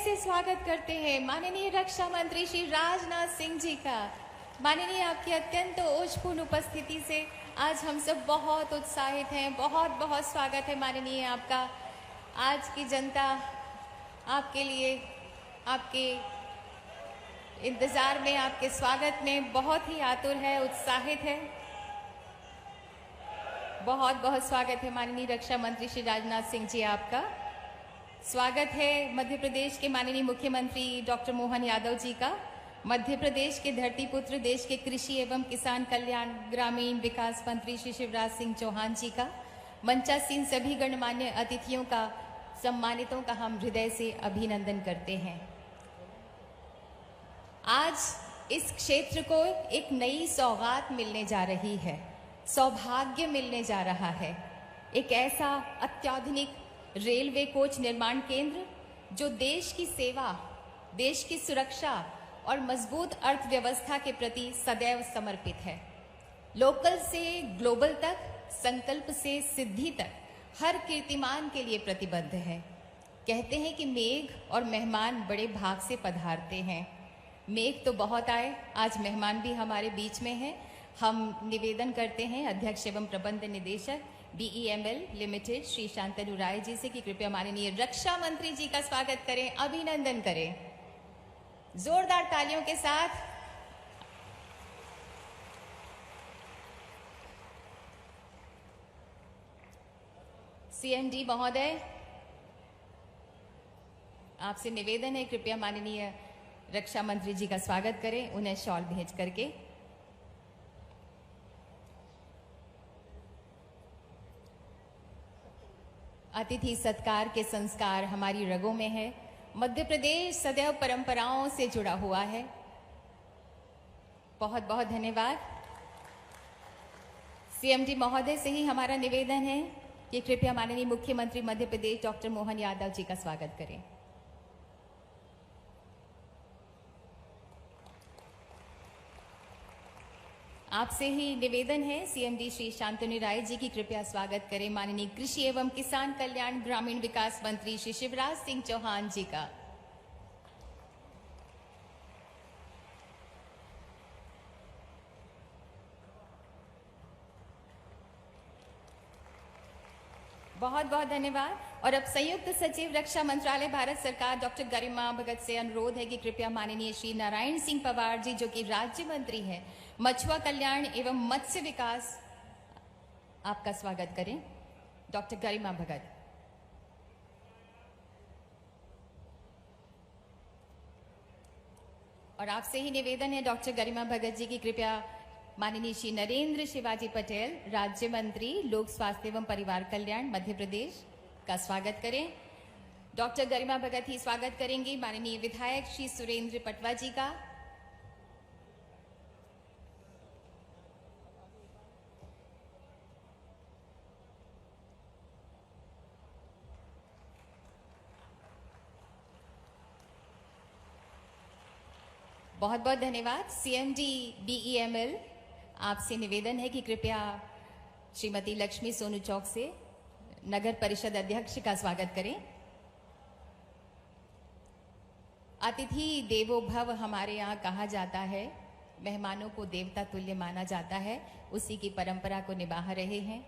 से स्वागत करते हैं माननीय रक्षा मंत्री श्री राजनाथ सिंह जी का। माननीय, आपकी अत्यंत ओजपूर्ण उपस्थिति से आज हम सब बहुत उत्साहित हैं। बहुत बहुत स्वागत है माननीय आपका। आज की जनता आपके लिए, आपके इंतजार में, आपके स्वागत में बहुत ही आतुर है, उत्साहित है। बहुत बहुत स्वागत है माननीय रक्षा मंत्री श्री राजनाथ सिंह जी आपका। स्वागत है मध्य प्रदेश के माननीय मुख्यमंत्री डॉक्टर मोहन यादव जी का, मध्य प्रदेश के धरती पुत्र, देश के कृषि एवं किसान कल्याण ग्रामीण विकास मंत्री श्री शिवराज सिंह चौहान जी का, मंचासीन सभी गणमान्य अतिथियों का, सम्मानितों का हम हृदय से अभिनंदन करते हैं। आज इस क्षेत्र को एक नई सौगात मिलने जा रही है, सौभाग्य मिलने जा रहा है। एक ऐसा अत्याधुनिक रेलवे कोच निर्माण केंद्र जो देश की सेवा, देश की सुरक्षा और मजबूत अर्थव्यवस्था के प्रति सदैव समर्पित है। लोकल से ग्लोबल तक, संकल्प से सिद्धि तक हर कीर्तिमान के लिए प्रतिबद्ध है। कहते हैं कि मेघ और मेहमान बड़े भाग से पधारते हैं। मेघ तो बहुत आए, आज मेहमान भी हमारे बीच में हैं। हम निवेदन करते हैं अध्यक्ष एवं प्रबंध निदेशक BEML लिमिटेड श्री शांतनु राय जी से कि कृपया माननीय रक्षा मंत्री जी का स्वागत करें, अभिनंदन करें जोरदार तालियों के साथ। CMD महोदय, आपसे निवेदन है कृपया माननीय रक्षा मंत्री जी का स्वागत करें, उन्हें शॉल भेज करके। अतिथि सत्कार के संस्कार हमारी रगों में है। मध्य प्रदेश सदैव परंपराओं से जुड़ा हुआ है। बहुत बहुत धन्यवाद। CMD महोदय से ही हमारा निवेदन है कि कृपया माननीय मुख्यमंत्री मध्य प्रदेश डॉक्टर मोहन यादव जी का स्वागत करें। आपसे ही निवेदन है CMD श्री शांतनु राय जी की कृपया स्वागत करें माननीय कृषि एवं किसान कल्याण ग्रामीण विकास मंत्री श्री शिवराज सिंह चौहान जी का। बहुत बहुत धन्यवाद। और अब संयुक्त सचिव रक्षा मंत्रालय भारत सरकार डॉक्टर गरिमा भगत से अनुरोध है कि कृपया माननीय श्री नारायण सिंह पवार जी, जो कि राज्य मंत्री हैं मछुआ कल्याण एवं मत्स्य विकास, आपका स्वागत करें। डॉक्टर गरिमा भगत। और आपसे ही निवेदन है डॉक्टर गरिमा भगत जी की कृपया माननीय श्री नरेंद्र शिवाजी पटेल, राज्य मंत्री लोक स्वास्थ्य एवं परिवार कल्याण मध्य प्रदेश, का स्वागत करें। डॉक्टर गरिमा भगत ही स्वागत करेंगी माननीय विधायक श्री सुरेंद्र पटवा जी का। बहुत बहुत धन्यवाद। CMD BEML, आपसे निवेदन है कि कृपया श्रीमती लक्ष्मी सोनू चौक से नगर परिषद अध्यक्ष का स्वागत करें। अतिथि देवो भव हमारे यहाँ कहा जाता है, मेहमानों को देवता तुल्य माना जाता है, उसी की परंपरा को निभा रहे हैं।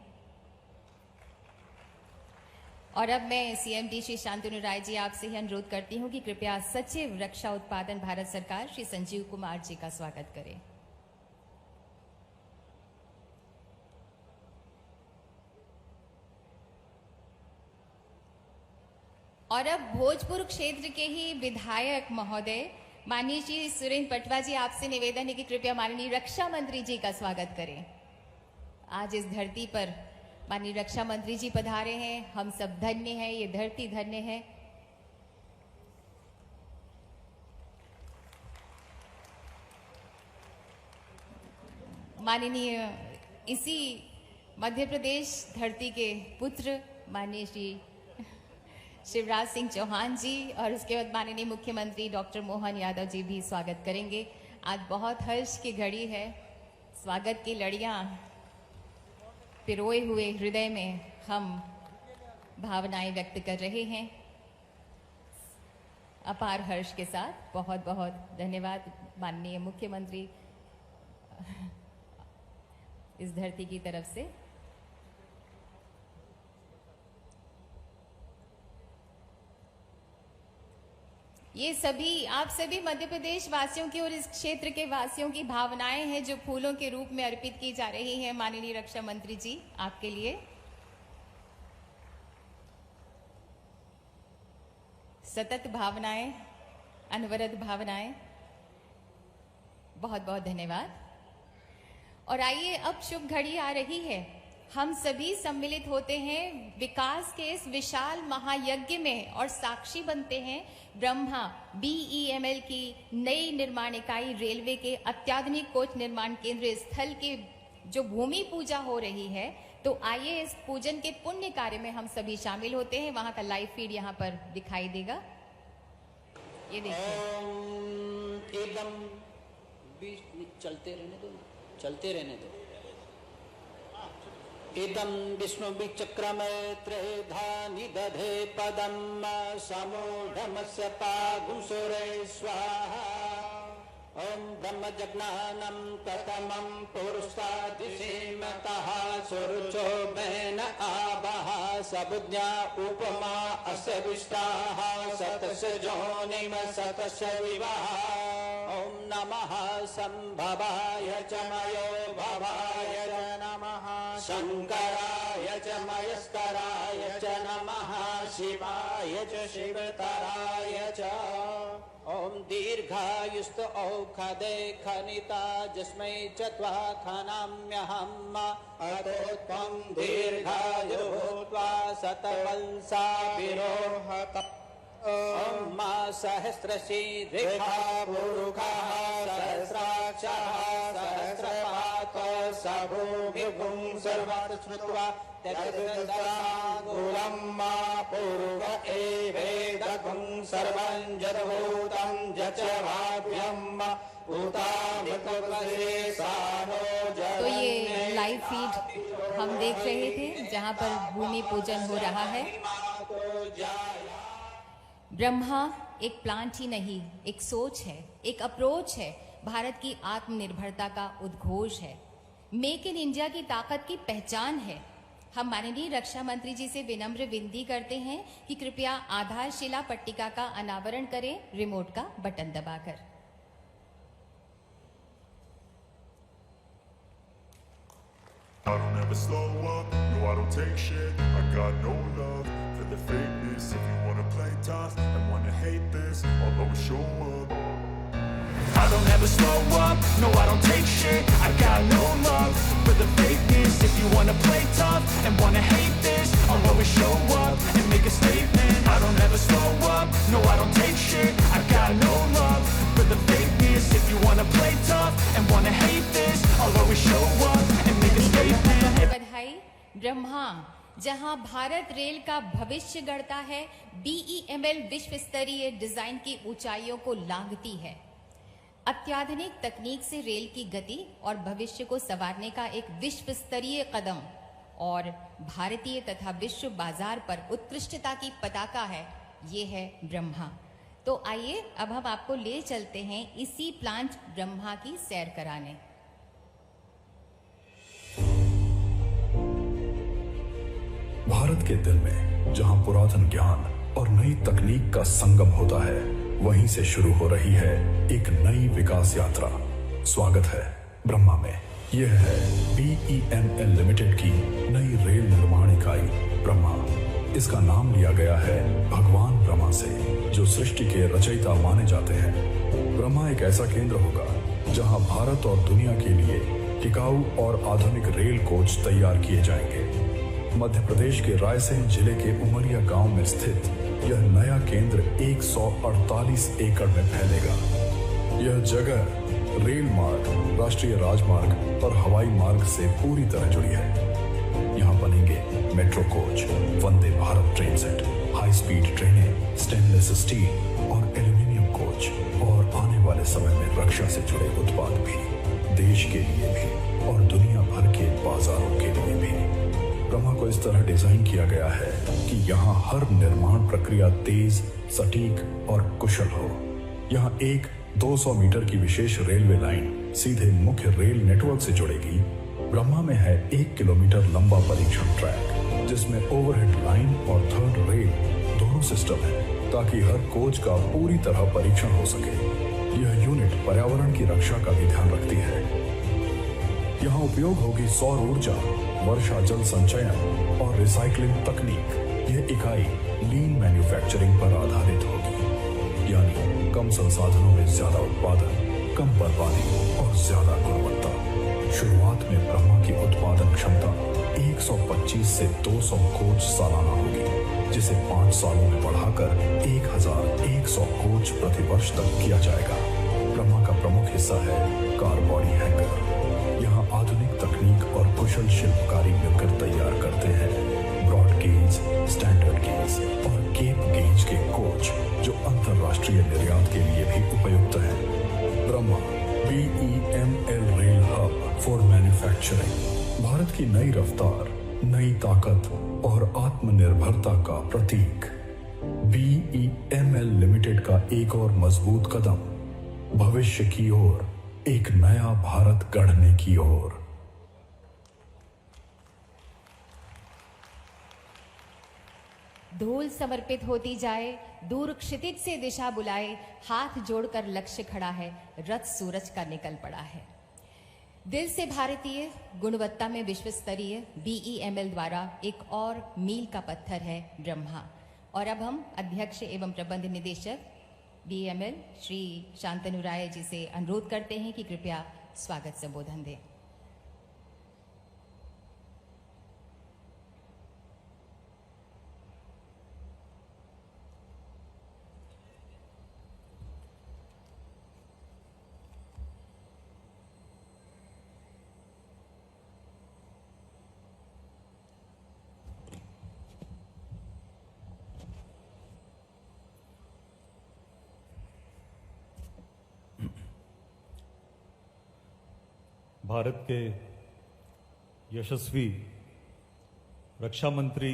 और अब मैं CMD श्री शांतनु राय जी आपसे ही अनुरोध करती हूँ कि कृपया सचिव रक्षा उत्पादन भारत सरकार श्री संजीव कुमार जी का स्वागत करें। और अब भोजपुर क्षेत्र के ही विधायक महोदय माननीय श्री सुरेंद्र पटवा जी, आपसे निवेदन है कि कृपया माननीय रक्षा मंत्री जी का स्वागत करें। आज इस धरती पर माननीय रक्षा मंत्री जी पधारे हैं, हम सब धन्य हैं, ये धरती धन्य है। माननीय इसी मध्य प्रदेश धरती के पुत्र माननीय श्री शिवराज सिंह चौहान जी और उसके बाद माननीय मुख्यमंत्री डॉक्टर मोहन यादव जी भी स्वागत करेंगे। आज बहुत हर्ष की घड़ी है, स्वागत की लड़ियां पिरोए हुए हृदय में हम भावनाएं व्यक्त कर रहे हैं। अपार हर्ष के साथ बहुत बहुत धन्यवाद माननीय मुख्यमंत्री इस धरती की तरफ से। ये सभी आप सभी मध्य प्रदेश वासियों की और इस क्षेत्र के वासियों की भावनाएं हैं जो फूलों के रूप में अर्पित की जा रही हैं माननीय रक्षा मंत्री जी आपके लिए। सतत भावनाएं, अनवरत भावनाएं, बहुत बहुत धन्यवाद। और आइए अब शुभ घड़ी आ रही है, हम सभी सम्मिलित होते हैं विकास के इस विशाल महायज्ञ में और साक्षी बनते हैं ब्रह्मा BEML की नई निर्माण इकाई रेलवे के अत्याधुनिक कोच निर्माण केंद्र स्थल के जो भूमि पूजा हो रही है। तो आइए इस पूजन के पुण्य कार्य में हम सभी शामिल होते हैं। वहां का लाइव फीड यहाँ पर दिखाई देगा, ये देखिए। एकदम चलते रहने दो। इदं विष्णु विचक्रमैत्रेधा निदधे पदं समूढमस्य पागुसुरे स्वाहा। ओम ब्रह्मजज्ञानं प्रथमं पुरुषादिशीमतः सुरुचो मेन आवः सबुज्ञा उपमा अस्य विष्टाः सतस्य जोनिम सतस्य विवाह। ओम नमः संभवाय च मयो भवाय च नमः शंकराय च मयस्कराय च नमः शिवाय च शिवतराय च। ओम दीर्घायुस्त औषधे खनिता जिस्मै चत्वा खनाम्यहम् अतो त्वं दीर्घायुः भूत्वा शतवंशा विरोहत। ओम मा सहस्रशीर्षा पुरुषः सहस्राक्षः सहस्रपात् सभूमिभुं सर्वत्र स्मृत्वा तद्गुलं मा पूर्व एवेदघुं सर्वं जडभूतं जचवाभ्यम् उतामृतवशेषानो। तो ये लाइव फीड हम देख रहे थे जहां पर भूमि पूजन हो रहा है। ब्रह्मा एक प्लांट ही नहीं, एक सोच है, एक अप्रोच है, भारत की आत्मनिर्भरता का उद्घोष है, मेक इन इंडिया की ताकत की पहचान है। हम माननीय रक्षा मंत्री जी से विनम्र विनती करते हैं कि कृपया आधारशिला पट्टिका का अनावरण करें रिमोट का बटन दबाकर। I don't ever slow up, no I don't take shit. I got no love for the fakeness. If you wanna play tough and wanna hate this, I'll always show up. I don't ever slow up, no I don't take shit. I got no love for the fakeness. If you wanna play tough and wanna hate this, I'll always show up and make a statement. I don't ever slow up, no I don't take shit. I got no love for the fakeness. If you wanna play tough and wanna hate this, I'll always show up and make a statement. बधाई। ब्रह्मा जहां Bharat rail का भविष्य गढ़ता है, BEML विश्व स्तरीय design की ऊंचाइयों को लांघती है। अत्याधुनिक तकनीक से रेल की गति और भविष्य को संवारने का एक विश्व स्तरीय कदम और भारतीय तथा विश्व बाजार पर उत्कृष्टता की पताका है, ये है ब्रह्मा। तो आइए अब हम आपको ले चलते हैं इसी प्लांट ब्रह्मा की सैर कराने। भारत के दिल में जहां पुरातन ज्ञान और नई तकनीक का संगम होता है, वहीं से शुरू हो रही है एक नई विकास यात्रा। स्वागत है ब्रह्मा में। यह है BEML लिमिटेड की नई रेल निर्माण इकाई ब्रह्मा। इसका नाम लिया गया है भगवान ब्रह्मा से, जो सृष्टि के रचयिता माने जाते हैं। ब्रह्मा एक ऐसा केंद्र होगा जहां भारत और दुनिया के लिए टिकाऊ और आधुनिक रेल कोच तैयार किए जाएंगे। मध्य प्रदेश के रायसेन जिले के उमरिया गांव में स्थित यह नया केंद्र 148 एकड़ में फैलेगा। यह जगह रेल मार्ग, राष्ट्रीय राजमार्ग और हवाई मार्ग से पूरी तरह जुड़ी है। यहाँ बनेंगे metro coach, Vande Bharat train set, high speed ट्रेनें, स्टेनलेस स्टील और एल्यूमिनियम कोच और आने वाले समय में रक्षा से जुड़े उत्पाद भी, देश के लिए भी और दुनिया भर के बाजारों के लिए भी। ब्रह्मा को इस तरह डिजाइन किया गया है कि यहाँ हर निर्माण प्रक्रिया तेज, सटीक और कुशल हो। यहाँ एक 200 मीटर की विशेष रेलवे लाइन सीधे मुख्य रेल नेटवर्क से जुड़ेगी। ब्रह्मा में है 1 किलोमीटर लंबा परीक्षण ट्रैक, जिसमें ओवरहेड लाइन और थर्ड रेल दोनों सिस्टम है, ताकि हर कोच का पूरी तरह परीक्षण हो सके। यह यूनिट पर्यावरण की रक्षा का भी ध्यान रखती है। यहाँ उपयोग होगी सौर ऊर्जा, वर्षा जल संचयन और रिसाइकलिंग तकनीक। यह इकाई लीन मैन्युफैक्चरिंग पर आधारित होगी, यानी कम संसाधनों में ज्यादा उत्पादन, कम बर्बादी और ज्यादा गुणवत्ता। शुरुआत में ब्रह्मा की उत्पादन क्षमता 125 से 200 कोच सालाना होगी, जिसे 5 सालों में बढ़ाकर 1100 कोच प्रतिवर्ष तक किया जाएगा। ब्रह्मा का प्रमुख हिस्सा है कार बॉडी हैंगर। यहाँ आधुनिक तकनीक और कुशल शिल्पकारी मिलकर तैयार करते हैं ब्रॉड गेज, स्टैंडर्ड गेज और केप गेज के कोच, जो अंतरराष्ट्रीय निर्यात के लिए भी उपयुक्त हैं। Brahma BEML rail hub for manufacturing, Bharat की नई रफ्तार, नई ताकत और आत्मनिर्भरता का प्रतीक। BEML लिमिटेड का एक और मजबूत कदम भविष्य की ओर, एक नया भारत गढ़ने की ओर। धूल समर्पित होती जाए, दूर क्षितिज से दिशा बुलाए, हाथ जोड़कर लक्ष्य खड़ा है, रथ सूरज का निकल पड़ा है। दिल से भारतीय, गुणवत्ता में विश्व स्तरीय BEML द्वारा एक और मील का पत्थर है ब्रह्मा। और अब हम अध्यक्ष एवं प्रबंध निदेशक BEML श्री शांतनु राय जी से अनुरोध करते हैं कि कृपया स्वागत संबोधन दें। भारत के यशस्वी रक्षा मंत्री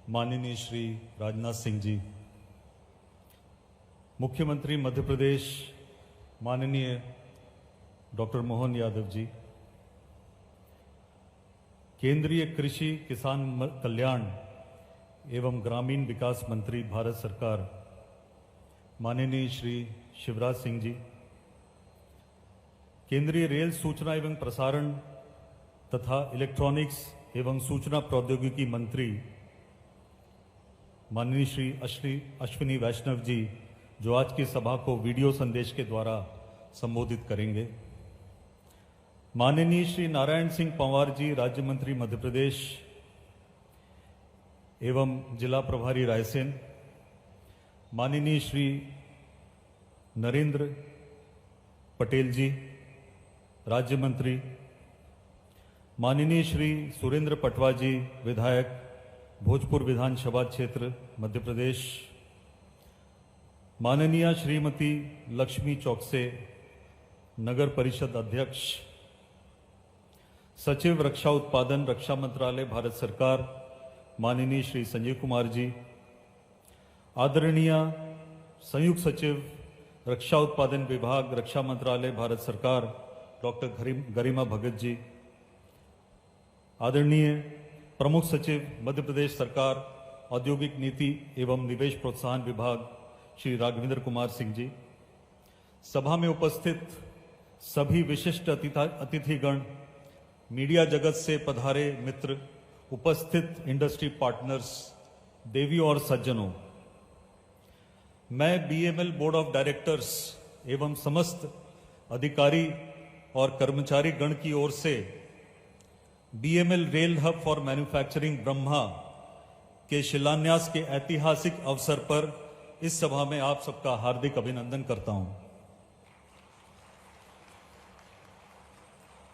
माननीय श्री राजनाथ सिंह जी, मुख्यमंत्री मध्य प्रदेश माननीय डॉक्टर मोहन यादव जी, केंद्रीय कृषि किसान कल्याण एवं ग्रामीण विकास मंत्री भारत सरकार माननीय श्री शिवराज सिंह जी, केंद्रीय रेल सूचना एवं प्रसारण तथा इलेक्ट्रॉनिक्स एवं सूचना प्रौद्योगिकी मंत्री माननीय श्री अश्विनी वैष्णव जी, जो आज की सभा को वीडियो संदेश के द्वारा संबोधित करेंगे। माननीय श्री नारायण सिंह पंवार जी, राज्य मंत्री मध्य प्रदेश एवं जिला प्रभारी रायसेन, माननीय श्री नरेंद्र पटेल जी, राज्य मंत्री, माननीय श्री सुरेंद्र पटवा जी, विधायक, भोजपुर विधानसभा क्षेत्र मध्य प्रदेश, माननीय श्रीमती लक्ष्मी चौकसे, नगर परिषद अध्यक्ष, सचिव रक्षा उत्पादन रक्षा मंत्रालय भारत सरकार माननीय श्री संजय कुमार जी, आदरणीय संयुक्त सचिव रक्षा उत्पादन विभाग रक्षा मंत्रालय भारत सरकार डॉक्टर गरिमा भगत जी, आदरणीय प्रमुख सचिव मध्य प्रदेश सरकार औद्योगिक नीति एवं निवेश प्रोत्साहन विभाग श्री राघवेंद्र कुमार सिंह जी, सभा में उपस्थित सभी विशिष्ट अतिथिगण, मीडिया जगत से पधारे मित्र, उपस्थित इंडस्ट्री पार्टनर्स, देवियों और सज्जनों, मैं BEML बोर्ड ऑफ डायरेक्टर्स एवं समस्त अधिकारी और कर्मचारी गण की ओर से BEML rail hub for manufacturing Brahma के शिलान्यास के ऐतिहासिक अवसर पर इस सभा में आप सबका हार्दिक अभिनंदन करता हूं।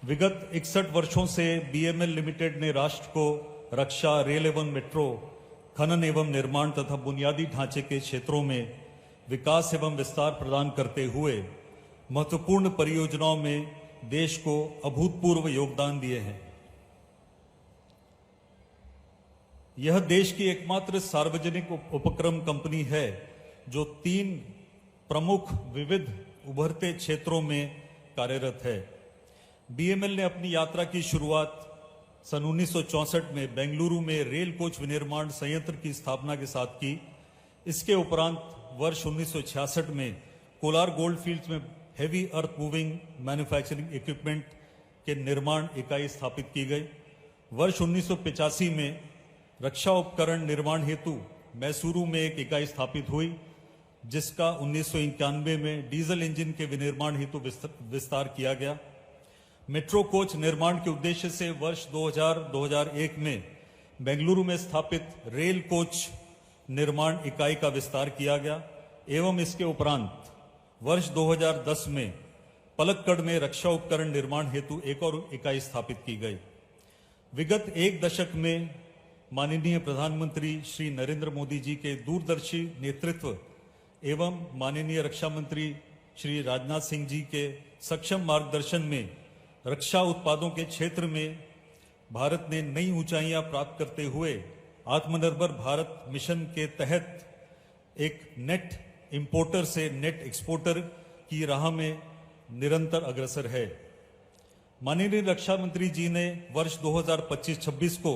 विगत 61 वर्षों से BEML लिमिटेड ने राष्ट्र को रक्षा, रेल एवं मेट्रो, खनन एवं निर्माण तथा बुनियादी ढांचे के क्षेत्रों में विकास एवं विस्तार प्रदान करते हुए महत्वपूर्ण परियोजनाओं में देश को अभूतपूर्व योगदान दिए हैं। यह देश की एकमात्र सार्वजनिक उपक्रम कंपनी है जो 3 प्रमुख विविध उभरते क्षेत्रों में कार्यरत है। बीएमएल ने अपनी यात्रा की शुरुआत सन 1964 में बेंगलुरु में रेल कोच विनिर्माण संयंत्र की स्थापना के साथ की। इसके उपरांत वर्ष 1966 में कोलार गोल्ड फील्ड्स में heavy earth moving manufacturing equipment के निर्माण इकाई स्थापित की गई। वर्ष 1985 में रक्षा उपकरण निर्माण हेतु मैसूरू में एक इकाई स्थापित हुई, जिसका 1991 में डीजल इंजन के विनिर्माण हेतु विस्तार किया गया। मेट्रो कोच निर्माण के उद्देश्य से वर्ष 2000-2001 में बेंगलुरु में स्थापित रेल कोच निर्माण इकाई का विस्तार किया गया एवं इसके उपरांत वर्ष 2010 में पलक्कड़ में रक्षा उपकरण निर्माण हेतु एक और इकाई स्थापित की गई। विगत 1 दशक में माननीय प्रधानमंत्री श्री नरेंद्र मोदी जी के दूरदर्शी नेतृत्व एवं माननीय रक्षा मंत्री श्री राजनाथ सिंह जी के सक्षम मार्गदर्शन में रक्षा उत्पादों के क्षेत्र में भारत ने नई ऊंचाइयां प्राप्त करते हुए आत्मनिर्भर भारत मिशन के तहत एक नेट इंपोर्टर से नेट एक्सपोर्टर की राह में निरंतर अग्रसर है। माननीय रक्षा मंत्री जी ने वर्ष 2025-26 को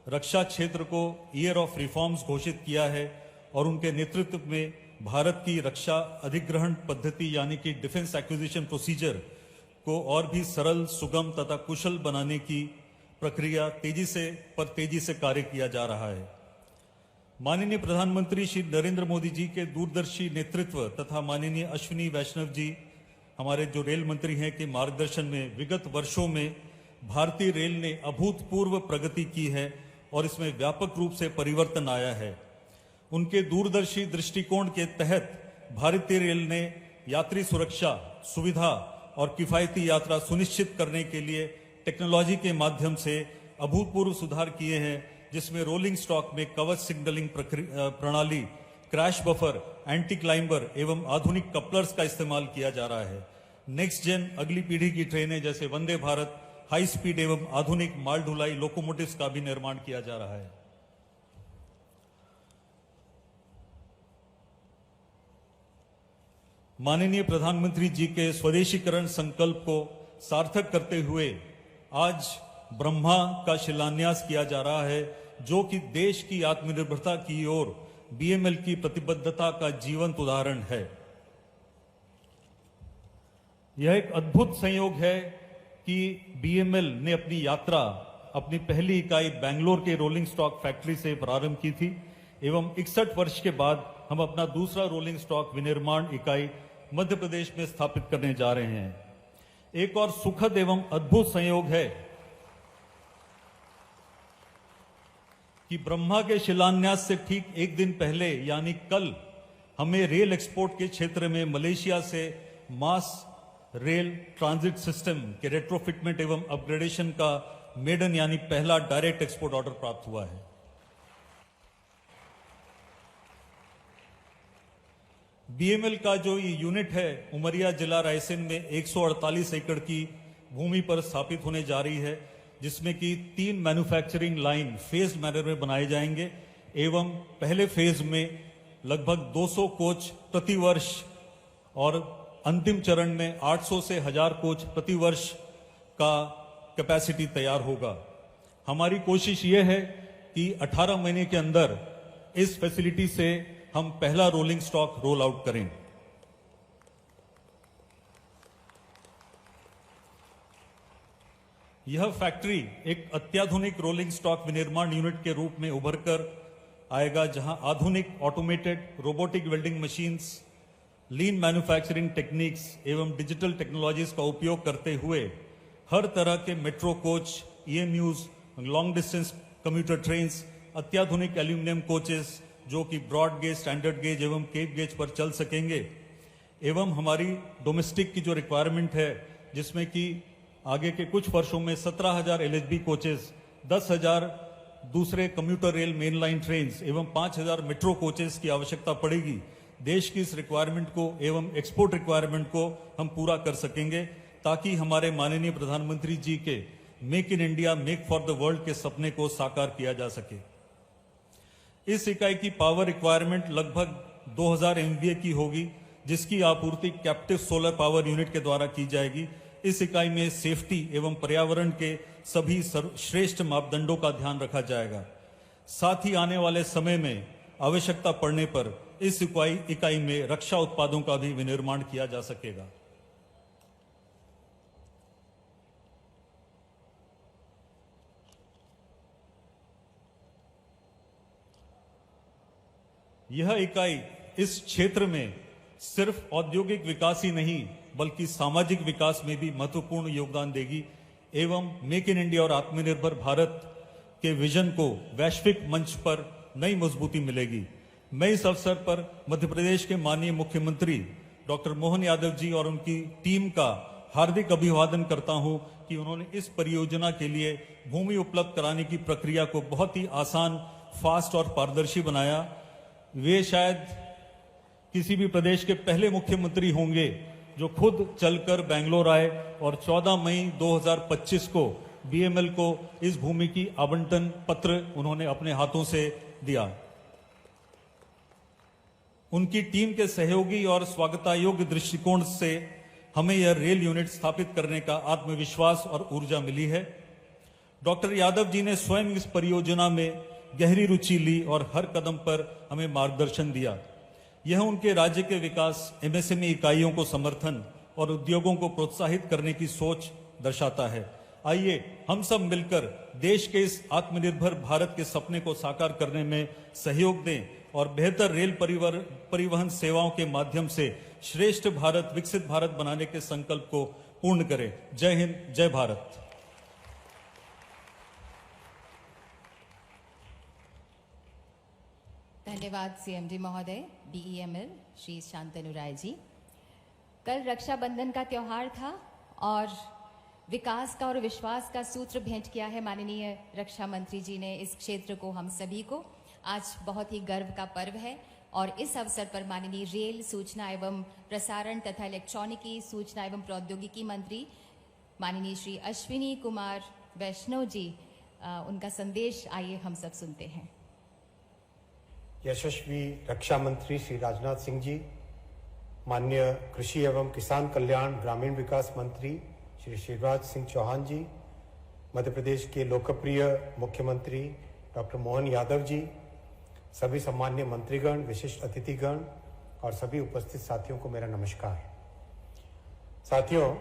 रक्षा क्षेत्र को ईयर ऑफ रिफॉर्म्स घोषित किया है और उनके नेतृत्व में भारत की रक्षा अधिग्रहण पद्धति यानी कि डिफेंस एक्विजिशन प्रोसीजर को और भी सरल, सुगम तथा कुशल बनाने की प्रक्रिया तेजी से कार्य किया जा रहा है। माननीय प्रधानमंत्री श्री नरेंद्र मोदी जी के दूरदर्शी नेतृत्व तथा माननीय अश्विनी वैष्णव जी हमारे जो रेल मंत्री हैं के मार्गदर्शन में विगत वर्षों में भारतीय रेल ने अभूतपूर्व प्रगति की है और इसमें व्यापक रूप से परिवर्तन आया है। उनके दूरदर्शी दृष्टिकोण के तहत भारतीय रेल ने यात्री सुरक्षा, सुविधा और किफायती यात्रा सुनिश्चित करने के लिए टेक्नोलॉजी के माध्यम से अभूतपूर्व सुधार किए हैं, जिसमें रोलिंग स्टॉक में कवच सिग्नलिंग प्रणाली, क्रैश बफर, एंटी क्लाइंबर एवं आधुनिक कपलर्स का इस्तेमाल किया जा रहा है। नेक्स्ट जेन अगली पीढ़ी की ट्रेनें जैसे वंदे भारत, हाई स्पीड एवं आधुनिक माल ढुलाई लोकोमोटिव्स का भी निर्माण किया जा रहा है। माननीय प्रधानमंत्री जी के स्वदेशीकरण संकल्प को सार्थक करते हुए आज ब्रह्मा का शिलान्यास किया जा रहा है, जो कि देश की आत्मनिर्भरता की ओर बीएमएल की प्रतिबद्धता का जीवंत उदाहरण है। यह एक अद्भुत संयोग है कि बीएमएल ने अपनी यात्रा अपनी पहली इकाई बेंगलोर के रोलिंग स्टॉक फैक्ट्री से प्रारंभ की थी एवं 61 वर्ष के बाद हम अपना दूसरा रोलिंग स्टॉक विनिर्माण इकाई मध्य प्रदेश में स्थापित करने जा रहे हैं। एक और सुखद एवं अद्भुत संयोग है कि ब्रह्मा के शिलान्यास से ठीक एक दिन पहले यानी कल हमें रेल एक्सपोर्ट के क्षेत्र में मलेशिया से मास रेल ट्रांजिट सिस्टम के रेट्रोफिटमेंट एवं अपग्रेडेशन का मेडन यानी पहला डायरेक्ट एक्सपोर्ट ऑर्डर प्राप्त हुआ है। बीएमएल का जो ये यूनिट है उमरिया जिला रायसेन में 148 एकड़ की भूमि पर स्थापित होने जा रही है, जिसमें कि 3 मैन्युफैक्चरिंग लाइन फेज मैनर में बनाए जाएंगे एवं पहले फेज में लगभग 200 कोच प्रति वर्ष और अंतिम चरण में 800 से 1000 कोच प्रति वर्ष का कैपेसिटी तैयार होगा। हमारी कोशिश ये है कि 18 महीने के अंदर इस फैसिलिटी से हम पहला रोलिंग स्टॉक रोल आउट करें। यह फैक्ट्री एक अत्याधुनिक रोलिंग स्टॉक विनिर्माण यूनिट के रूप में उभर कर आएगा, जहां आधुनिक automated robotic welding machines, lean manufacturing techniques एवं डिजिटल टेक्नोलॉजीज का उपयोग करते हुए हर तरह के metro coach, EMUs, long distance commuter trains, अत्याधुनिक एल्यूमिनियम कोचेस जो कि ब्रॉड गेज, स्टैंडर्ड गेज एवं केप गेज पर चल सकेंगे एवं हमारी डोमेस्टिक की जो रिक्वायरमेंट है जिसमें कि आगे के कुछ वर्षों में 17,000 एलएचबी कोचेस, 10,000 दूसरे commuter rail main line trains एवं 5,000 मेट्रो कोचेस की आवश्यकता पड़ेगी। देश की इस रिक्वायरमेंट को एवं एक्सपोर्ट रिक्वायरमेंट को हम पूरा कर सकेंगे, ताकि हमारे माननीय प्रधानमंत्री जी के make in India, make for the world के सपने को साकार किया जा सके। इस इकाई की पावर रिक्वायरमेंट लगभग 2000 MVA की होगी, जिसकी आपूर्ति कैप्टिव सोलर पावर यूनिट के द्वारा की जाएगी। इस इकाई में सेफ्टी एवं पर्यावरण के सभी श्रेष्ठ मापदंडों का ध्यान रखा जाएगा। साथ ही आने वाले समय में आवश्यकता पड़ने पर इस इकाई में रक्षा उत्पादों का भी विनिर्माण किया जा सकेगा। यह इकाई इस क्षेत्र में सिर्फ औद्योगिक विकास ही नहीं बल्कि सामाजिक विकास में भी महत्वपूर्ण योगदान देगी एवं मेक इन इंडिया और आत्मनिर्भर भारत के विजन को वैश्विक मंच पर नई मजबूती मिलेगी। मैं इस अवसर पर मध्य प्रदेश के माननीय मुख्यमंत्री डॉक्टर मोहन यादव जी और उनकी टीम का हार्दिक अभिवादन करता हूं कि उन्होंने इस परियोजना के लिए भूमि उपलब्ध कराने की प्रक्रिया को बहुत ही आसान, फास्ट और पारदर्शी बनाया। वे शायद किसी भी प्रदेश के पहले मुख्यमंत्री होंगे जो खुद चलकर बेंगलोर आए और 14 मई 2025 को BML को इस भूमि की आवंटन पत्र उन्होंने अपने हाथों से दिया। उनकी टीम के सहयोगी और स्वागतायोग्य दृष्टिकोण से हमें यह रेल यूनिट स्थापित करने का आत्मविश्वास और ऊर्जा मिली है। डॉक्टर यादव जी ने स्वयं इस परियोजना में गहरी रुचि ली और हर कदम पर हमें मार्गदर्शन दिया। यह उनके राज्य के विकास, MSME इकाइयों को समर्थन और उद्योगों को प्रोत्साहित करने की सोच दर्शाता है। आइए हम सब मिलकर देश के इस आत्मनिर्भर भारत के सपने को साकार करने में सहयोग दें और बेहतर रेल परिवहन सेवाओं के माध्यम से श्रेष्ठ भारत, विकसित भारत बनाने के संकल्प को पूर्ण करें। जय हिंद, जय भारत। धन्यवाद CMD महोदय, BEML श्री शांतनु राय जी। कल रक्षाबंधन का त्योहार था और विकास का और विश्वास का सूत्र भेंट किया है माननीय रक्षा मंत्री जी ने इस क्षेत्र को, हम सभी को। आज बहुत ही गर्व का पर्व है और इस अवसर पर माननीय रेल, सूचना एवं प्रसारण तथा इलेक्ट्रॉनिकी, सूचना एवं प्रौद्योगिकी मंत्री माननीय श्री अश्विनी कुमार वैष्णव जी, उनका संदेश आइए हम सब सुनते हैं। यशस्वी रक्षा मंत्री श्री राजनाथ सिंह जी, माननीय कृषि एवं किसान कल्याण ग्रामीण विकास मंत्री श्री शिवराज सिंह चौहान जी, मध्य प्रदेश के लोकप्रिय मुख्यमंत्री डॉक्टर मोहन यादव जी, सभी सम्मान्य मंत्रीगण, विशिष्ट अतिथिगण और सभी उपस्थित साथियों को मेरा नमस्कार। साथियों,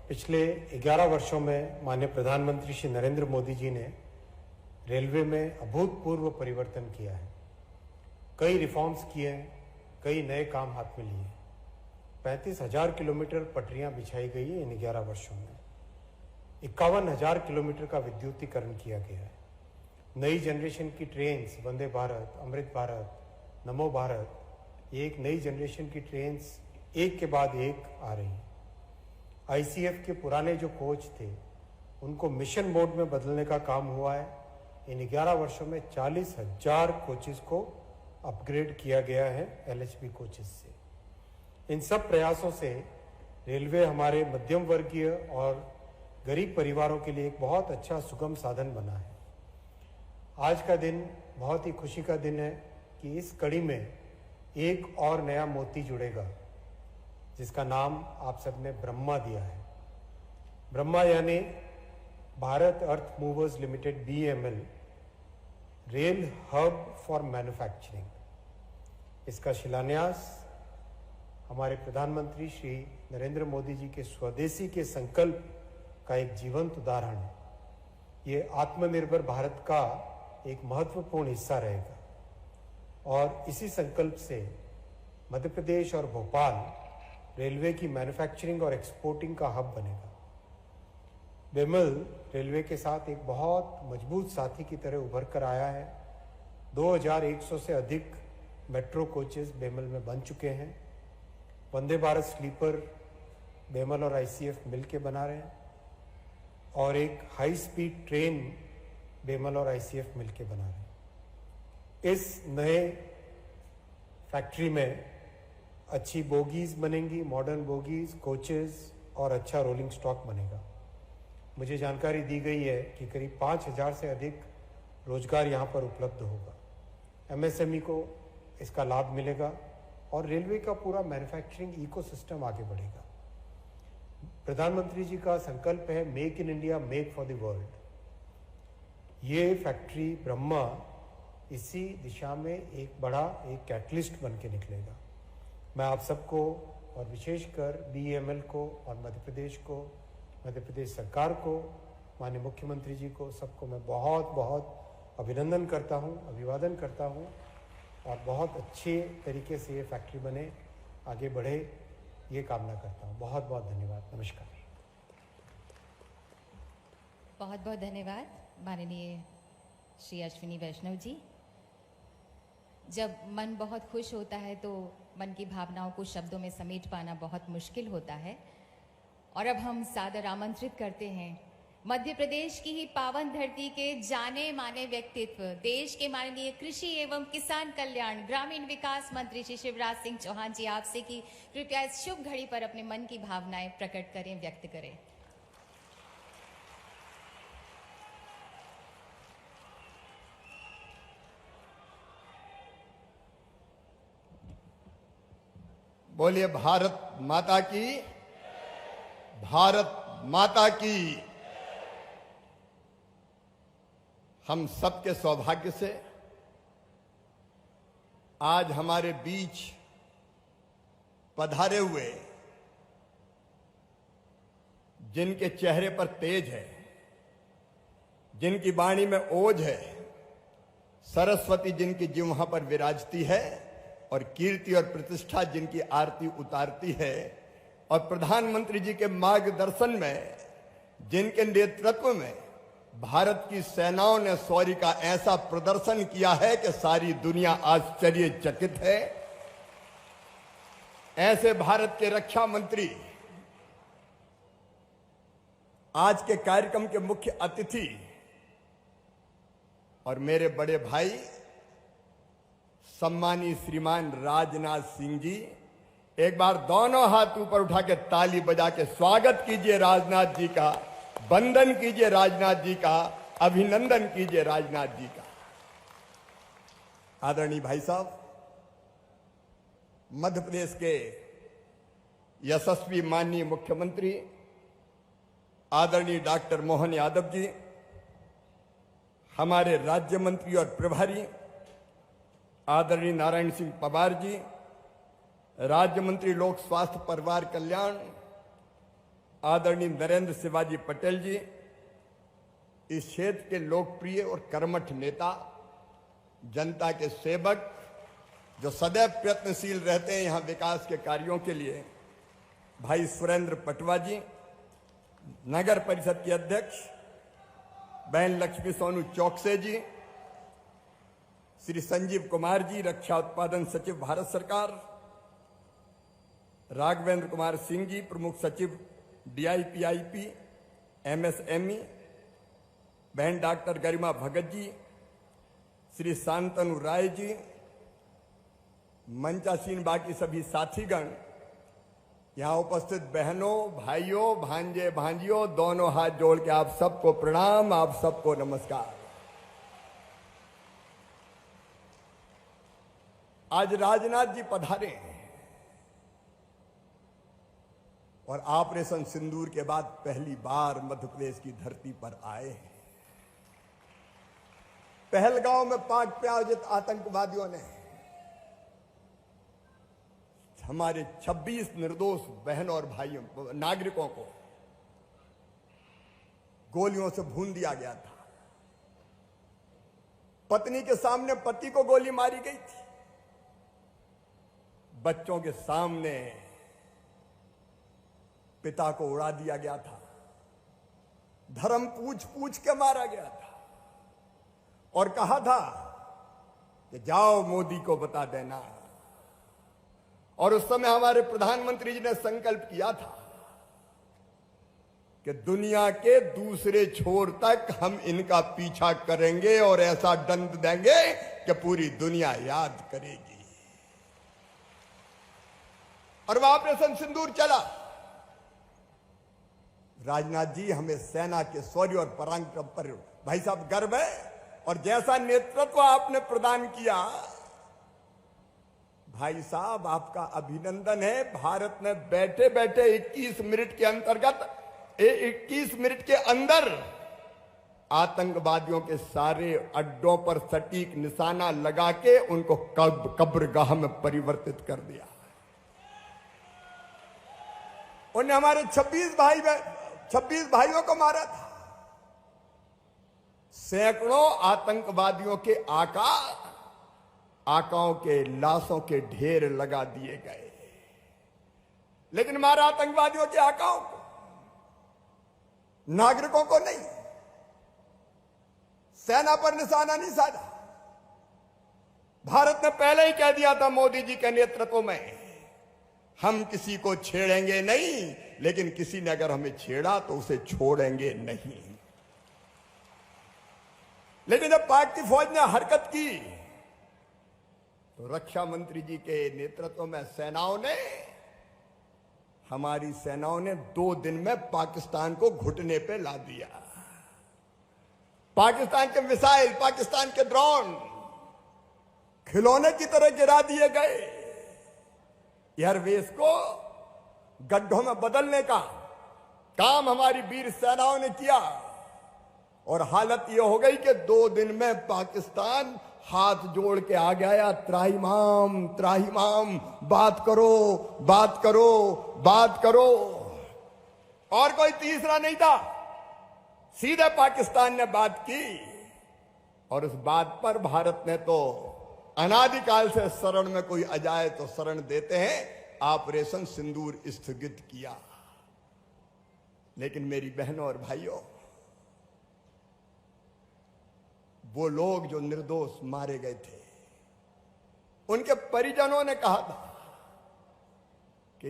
पिछले 11 वर्षों में माननीय प्रधानमंत्री श्री नरेंद्र मोदी जी ने रेलवे में अभूतपूर्व परिवर्तन किया है। कई रिफॉर्म्स किए हैं, कई नए काम हाथ में लिए। 35,000 किलोमीटर पटरियां बिछाई गई है इन 11 वर्षों में। 51,000 किलोमीटर का विद्युतीकरण किया गया है। नई जनरेशन की ट्रेन्स, वंदे भारत, अमृत भारत, नमो भारत, ये एक नई जनरेशन की ट्रेन्स एक के बाद एक आ रही हैं। ICF के पुराने जो कोच थे उनको मिशन मोड में बदलने का काम हुआ है। इन 11 वर्षों में 40,000 कोचेस को अपग्रेड किया गया है LHB कोचेस से। इन सब प्रयासों से रेलवे हमारे मध्यम वर्गीय और गरीब परिवारों के लिए एक बहुत अच्छा सुगम साधन बना है। आज का दिन बहुत ही खुशी का दिन है कि इस कड़ी में एक और नया मोती जुड़ेगा जिसका नाम आप सबने ब्रह्मा दिया है। ब्रह्मा यानी Bharat earth movers limited BML, rail hub for manufacturing. इसका शिलान्यास हमारे प्रधानमंत्री श्री नरेंद्र मोदी जी के स्वदेशी के संकल्प का एक जीवंत उदाहरण है। ये आत्मनिर्भर भारत का एक महत्वपूर्ण हिस्सा रहेगा और इसी संकल्प से मध्य प्रदेश और भोपाल रेलवे की मैन्युफैक्चरिंग और एक्सपोर्टिंग का हब बनेगा। बेमल रेलवे के साथ एक बहुत मजबूत साथी की तरह उभर कर आया है। 2100 से अधिक मेट्रो कोचेस बेमल में बन चुके हैं। वंदे भारत स्लीपर बेमल और ICF मिलकर बना रहे हैं और एक हाई स्पीड ट्रेन बेमल और ICF मिलकर बना रहे हैं। इस नए फैक्ट्री में अच्छी बोगीज बनेंगी, मॉडर्न बोगीज, कोचेस और अच्छा रोलिंग स्टॉक बनेगा। मुझे जानकारी दी गई है कि करीब 5,000 से अधिक रोजगार यहाँ पर उपलब्ध होगा। एमएसएमई को इसका लाभ मिलेगा और रेलवे का पूरा मैन्युफैक्चरिंग इकोसिस्टम आगे बढ़ेगा। प्रधानमंत्री जी का संकल्प है make in India, make for the world. ये फैक्ट्री ब्रह्मा इसी दिशा में एक कैटलिस्ट बन के निकलेगा। मैं आप सबको और विशेषकर BEML को और मध्य प्रदेश सरकार को, माननीय मुख्यमंत्री जी को, सबको मैं बहुत बहुत अभिनंदन करता हूँ, अभिवादन करता हूँ और बहुत अच्छे तरीके से ये फैक्ट्री बने, आगे बढ़े, ये कामना करता हूँ। बहुत बहुत धन्यवाद। नमस्कार। बहुत बहुत धन्यवाद माननीय श्री अश्विनी वैष्णव जी। जब मन बहुत खुश होता है तो मन की भावनाओं को शब्दों में समेट पाना बहुत मुश्किल होता है। और अब हम सादर आमंत्रित करते हैं मध्य प्रदेश की ही पावन धरती के जाने माने व्यक्तित्व, देश के माननीय कृषि एवं किसान कल्याण ग्रामीण विकास मंत्री श्री शिवराज सिंह चौहान जी, आपसे कि कृपया इस शुभ घड़ी पर अपने मन की भावनाएं प्रकट करें, व्यक्त करें। बोलिए भारत माता की, भारत माता की। हम सबके सौभाग्य से आज हमारे बीच पधारे हुए, जिनके चेहरे पर तेज है, जिनकी वाणी में ओज है, सरस्वती जिनकी जिह्वा पर विराजती है और कीर्ति और प्रतिष्ठा जिनकी आरती उतारती है, और प्रधानमंत्री जी के मार्गदर्शन में, जिनके नेतृत्व में भारत की सेनाओं ने शौर्य का ऐसा प्रदर्शन किया है कि सारी दुनिया आश्चर्यचकित है, ऐसे भारत के रक्षा मंत्री आज के कार्यक्रम के मुख्य अतिथि और मेरे बड़े भाई सम्मानी श्रीमान राजनाथ सिंह जी, एक बार दोनों हाथ ऊपर उठा के ताली बजा के स्वागत कीजिए राजनाथ जी का, वंदन कीजिए राजनाथ जी का, अभिनंदन कीजिए राजनाथ जी का। आदरणीय भाई साहब, मध्य प्रदेश के यशस्वी माननीय मुख्यमंत्री आदरणीय डॉक्टर मोहन यादव जी, हमारे राज्य मंत्री और प्रभारी आदरणीय नारायण सिंह पवार जी, राज्य मंत्री लोक स्वास्थ्य परिवार कल्याण आदरणीय नरेंद्र शिवाजी पटेल जी, इस क्षेत्र के लोकप्रिय और कर्मठ नेता, जनता के सेवक जो सदैव प्रयत्नशील रहते हैं यहां विकास के कार्यों के लिए, भाई सुरेंद्र पटवा जी, नगर परिषद के अध्यक्ष बहन लक्ष्मी सोनू चौकसे जी, श्री संजीव कुमार जी, रक्षा उत्पादन सचिव भारत सरकार, राघवेंद्र कुमार सिंह जी, प्रमुख सचिव DIPIP MSME, बहन डॉक्टर गरिमा भगत जी, श्री शांतनु राय जी, मंचासीन बाकी सभी साथीगण, यहां उपस्थित बहनों, भाइयों, भांजे, भांजियों, दोनों हाथ जोड़ के आप सबको प्रणाम, आप सबको नमस्कार। आज राजनाथ जी पधारे हैं और ऑपरेशन सिंदूर के बाद पहली बार मध्य प्रदेश की धरती पर आए हैं। पहलगांव में पाक प्रायोजित आतंकवादियों ने हमारे 26 निर्दोष बहन और भाइयों, नागरिकों को गोलियों से भून दिया गया था। पत्नी के सामने पति को गोली मारी गई थी, बच्चों के सामने पिता को उड़ा दिया गया था, धर्म पूछ पूछ के मारा गया था और कहा था कि जाओ मोदी को बता देना। और उस समय हमारे प्रधानमंत्री जी ने संकल्प किया था कि दुनिया के दूसरे छोर तक हम इनका पीछा करेंगे और ऐसा दंड देंगे कि पूरी दुनिया याद करेगी। और वह ऑपरेशन सिंदूर चला। राजनाथ जी, हमें सेना के शौर्य और पराक्रम पर भाई साहब गर्व है और जैसा नेतृत्व आपने प्रदान किया, भाई साहब आपका अभिनंदन है। भारत ने बैठे बैठे 21 मिनट के अंतर्गत 21 मिनट के अंदर आतंकवादियों के सारे अड्डों पर सटीक निशाना लगा के उनको कब्रगाह में परिवर्तित कर दिया। उन्हें हमारे 26 भाइयों को मारा था। सैकड़ों आतंकवादियों के आकाओं के लाशों के ढेर लगा दिए गए, लेकिन मारा आतंकवादियों के आकाओं को, नागरिकों को नहीं। सेना पर निशाना नहीं साधा। भारत ने पहले ही कह दिया था मोदी जी के नेतृत्व में, हम किसी को छेड़ेंगे नहीं, लेकिन किसी ने अगर हमें छेड़ा तो उसे छोड़ेंगे नहीं। लेकिन जब पाक की फौज ने हरकत की तो रक्षा मंत्री जी के नेतृत्व में हमारी सेनाओं ने 2 दिन में पाकिस्तान को घुटने पे ला दिया। पाकिस्तान के मिसाइल, पाकिस्तान के ड्रोन खिलौने की तरह गिरा दिए गए। एयरबेस को गड्ढों में बदलने का काम हमारी वीर सेनाओं ने किया, और हालत यह हो गई कि 2 दिन में पाकिस्तान हाथ जोड़ के आ गया, त्राहिमाम त्राहिमाम, बात करो बात करो बात करो। और कोई तीसरा नहीं था, सीधे पाकिस्तान ने बात की, और उस बात पर भारत ने तो अनादिकाल से शरण में कोई आ जाए तो शरण देते हैं, ऑपरेशन सिंदूर स्थगित किया। लेकिन मेरी बहनों और भाइयों, वो लोग जो निर्दोष मारे गए थे, उनके परिजनों ने कहा था कि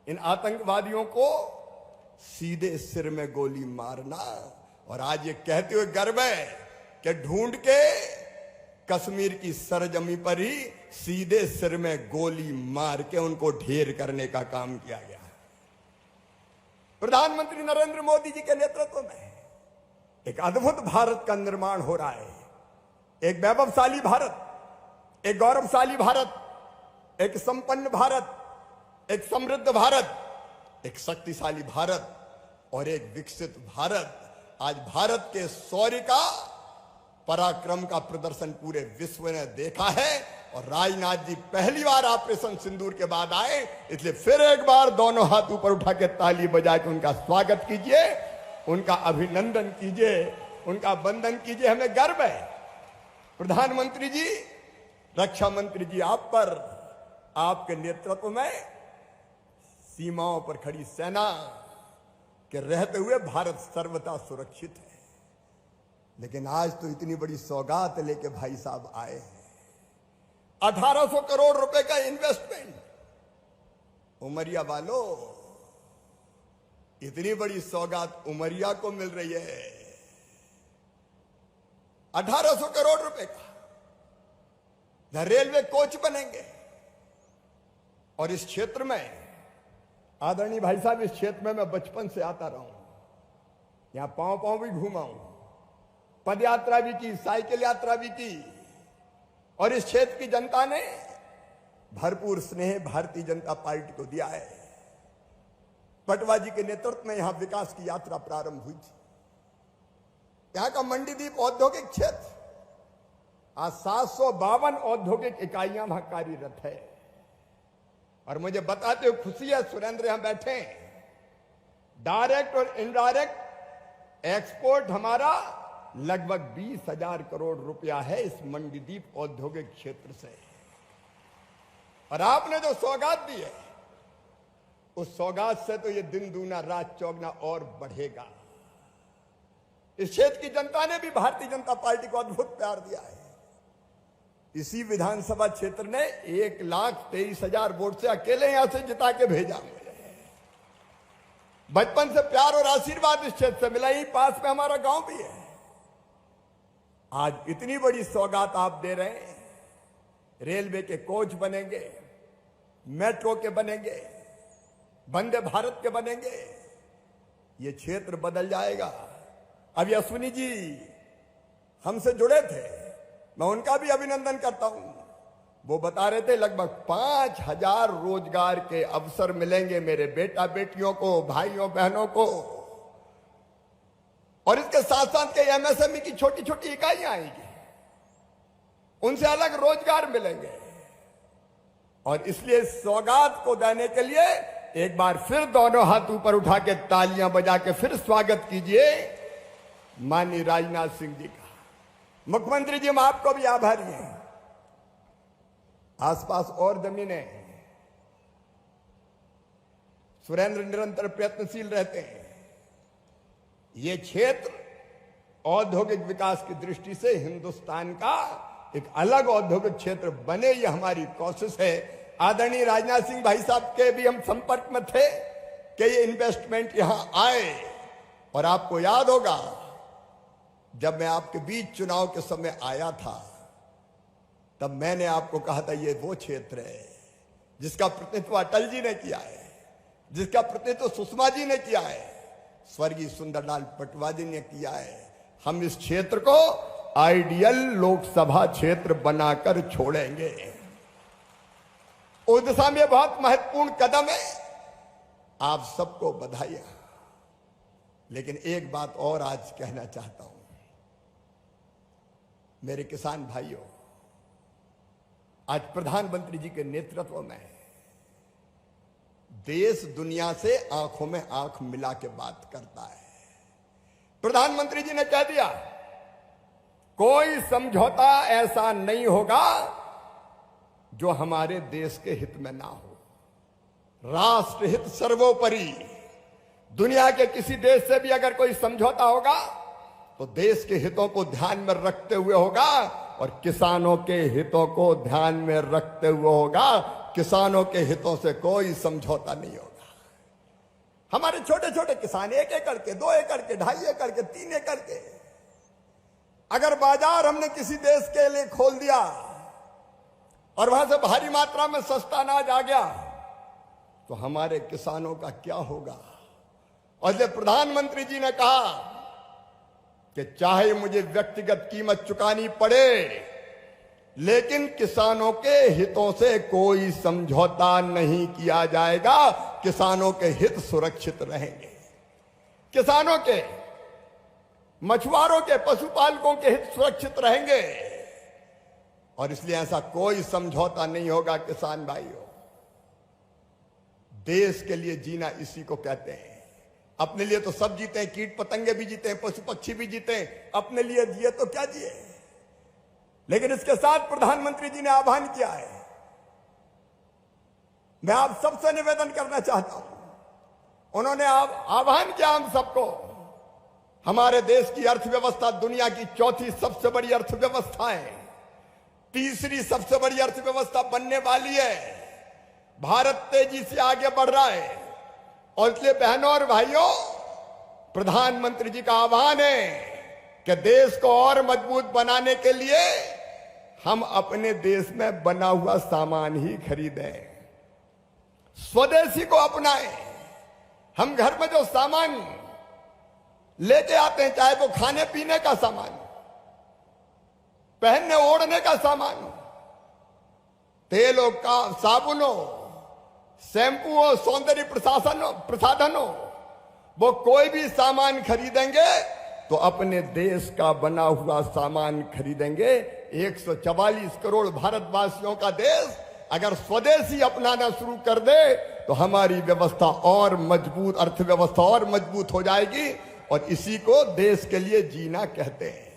इन आतंकवादियों को सीधे सिर में गोली मारना। और आज ये कहते हुए गर्व है कि ढूंढ के कश्मीर की सरजमी पर ही सीधे सिर में गोली मार के उनको ढेर करने का काम किया गया। प्रधानमंत्री नरेंद्र मोदी जी के नेतृत्व में एक अद्भुत भारत का निर्माण हो रहा है। एक वैभवशाली भारत, एक गौरवशाली भारत, एक संपन्न भारत, एक समृद्ध भारत, एक शक्तिशाली भारत और एक विकसित भारत। आज भारत के शौर्य का, पराक्रम का प्रदर्शन पूरे विश्व ने देखा है। और राजनाथ जी पहली बार ऑपरेशन सिंदूर के बाद आए, इसलिए फिर एक बार दोनों हाथ ऊपर उठा के ताली बजा के उनका स्वागत कीजिए, उनका अभिनंदन कीजिए, उनका वंदन कीजिए। हमें गर्व है प्रधानमंत्री जी, रक्षा मंत्री जी, आप पर, आपके नेतृत्व में सीमाओं पर खड़ी सेना के रहते हुए भारत सर्वथा सुरक्षित है। लेकिन आज तो इतनी बड़ी सौगात लेके भाई साहब आए हैं, 1800 करोड़ रुपए का इन्वेस्टमेंट। उमरिया वालों, इतनी बड़ी सौगात उमरिया को मिल रही है, 1800 करोड़ रुपए का। रेलवे कोच बनेंगे, और इस क्षेत्र में, आदरणीय भाई साहब, इस क्षेत्र में मैं बचपन से आता रहा हूं, यहां पांव भी घूमा हूं, पद यात्रा भी की, साइकिल यात्रा भी की, और इस क्षेत्र की जनता ने भरपूर स्नेह भारतीय जनता पार्टी को दिया है। पटवा जी के नेतृत्व में यहां विकास की यात्रा प्रारंभ हुई थी। यहां का मंडीदीप औद्योगिक क्षेत्र, आज 752 औद्योगिक इकाइयां वहां कार्यरत है। और मुझे बताते हुए खुशी है, सुरेंद्र यहां बैठे हैं, डायरेक्ट और इनडायरेक्ट एक्सपोर्ट हमारा लगभग 20,000 करोड़ रुपया है इस मंडीदीप औद्योगिक क्षेत्र से। और आपने जो सौगात दी है, उस सौगात से तो ये दिन दूना रात चौगुना और बढ़ेगा। इस क्षेत्र की जनता ने भी भारतीय जनता पार्टी को अद्भुत प्यार दिया है। इसी विधानसभा क्षेत्र ने 1,23,000 वोट से अकेले यहां से जिता के भेजा। बचपन से प्यार और आशीर्वाद इस क्षेत्र से मिला, ही पास में हमारा गांव भी है। आज इतनी बड़ी सौगात आप दे रहे हैं, रेलवे के कोच बनेंगे, मेट्रो के बनेंगे, वंदे भारत के बनेंगे, ये क्षेत्र बदल जाएगा। अभी अश्विनी जी हमसे जुड़े थे, मैं उनका भी अभिनंदन करता हूं। वो बता रहे थे लगभग 5000 रोजगार के अवसर मिलेंगे मेरे बेटा बेटियों को, भाइयों बहनों को, और इसके साथ साथ के एमएसएमई की छोटी छोटी इकाइयां आएंगी, उनसे अलग रोजगार मिलेंगे। और इसलिए सौगात को देने के लिए एक बार फिर दोनों हाथ ऊपर उठा के तालियां बजा के फिर स्वागत कीजिए माननीय राजनाथ सिंह जी का। मुख्यमंत्री जी, हम आपको भी आभारी हैं। आसपास और जमीनें, सुरेंद्र निरंतर प्रयत्नशील रहते हैं। ये क्षेत्र औद्योगिक विकास की दृष्टि से हिंदुस्तान का एक अलग औद्योगिक क्षेत्र बने, ये हमारी कोशिश है। आदरणीय राजनाथ सिंह भाई साहब के भी हम संपर्क में थे कि ये इन्वेस्टमेंट यहां आए। और आपको याद होगा जब मैं आपके बीच चुनाव के समय आया था, तब मैंने आपको कहा था ये वो क्षेत्र है जिसका प्रतिनिधित्व अटल जी ने किया है, जिसका प्रतिनिधित्व सुषमा जी ने किया है, स्वर्गीय सुंदरलाल पटवा जी ने किया है। हम इस क्षेत्र को आइडियल लोकसभा क्षेत्र बनाकर छोड़ेंगे। उस दिशा में बहुत महत्वपूर्ण कदम है। आप सबको बधाई। लेकिन एक बात और आज कहना चाहता हूं, मेरे किसान भाइयों, आज प्रधानमंत्री जी के नेतृत्व में देश दुनिया से आंखों में आंख मिला के बात करता है। प्रधानमंत्री जी ने कह दिया कोई समझौता ऐसा नहीं होगा जो हमारे देश के हित में ना हो। राष्ट्रहित सर्वोपरि। दुनिया के किसी देश से भी अगर कोई समझौता होगा तो देश के हितों को ध्यान में रखते हुए होगा और किसानों के हितों को ध्यान में रखते हुए होगा। किसानों के हितों से कोई समझौता नहीं होगा। हमारे छोटे छोटे किसान 1 एकड़ के, 2 एकड़ के, 2.5 एकड़ के, 3 एकड़ के, अगर बाजार हमने किसी देश के लिए खोल दिया और वहां से भारी मात्रा में सस्ता अनाज आ गया तो हमारे किसानों का क्या होगा। और जब प्रधानमंत्री जी ने कहा कि चाहे मुझे व्यक्तिगत कीमत चुकानी पड़े लेकिन किसानों के हितों से कोई समझौता नहीं किया जाएगा, किसानों के हित सुरक्षित रहेंगे, किसानों के, मछुआरों के, पशुपालकों के हित सुरक्षित रहेंगे। और इसलिए ऐसा कोई समझौता नहीं होगा। किसान भाइयों, देश के लिए जीना इसी को कहते हैं। अपने लिए तो सब जीते हैं, कीट पतंगे भी जीते हैं, पशु पक्षी भी जीते हैं, अपने लिए जिए तो क्या जिए। लेकिन इसके साथ प्रधानमंत्री जी ने आह्वान किया है, मैं आप सबसे निवेदन करना चाहता हूं। उन्होंने आह्वान किया हम सबको, हमारे देश की अर्थव्यवस्था दुनिया की 4थी सबसे बड़ी अर्थव्यवस्था है, 3री सबसे बड़ी अर्थव्यवस्था बनने वाली है। भारत तेजी से आगे बढ़ रहा है और इसलिए बहनों और भाइयों, प्रधानमंत्री जी का आह्वान है कि देश को और मजबूत बनाने के लिए हम अपने देश में बना हुआ सामान ही खरीदें, स्वदेशी को अपनाएं। हम घर में जो सामान लेके आते हैं, चाहे वो खाने पीने का सामान, पहनने ओढ़ने का सामान, तेलों का, साबुनों, शैंपू हो, सौंदर्य प्रसाधन हो, वो कोई भी सामान खरीदेंगे तो अपने देश का बना हुआ सामान खरीदेंगे। 144 करोड़ भारतवासियों का देश अगर स्वदेशी अपनाना शुरू कर दे तो हमारी व्यवस्था और मजबूत, अर्थव्यवस्था और मजबूत हो जाएगी। और इसी को देश के लिए जीना कहते हैं।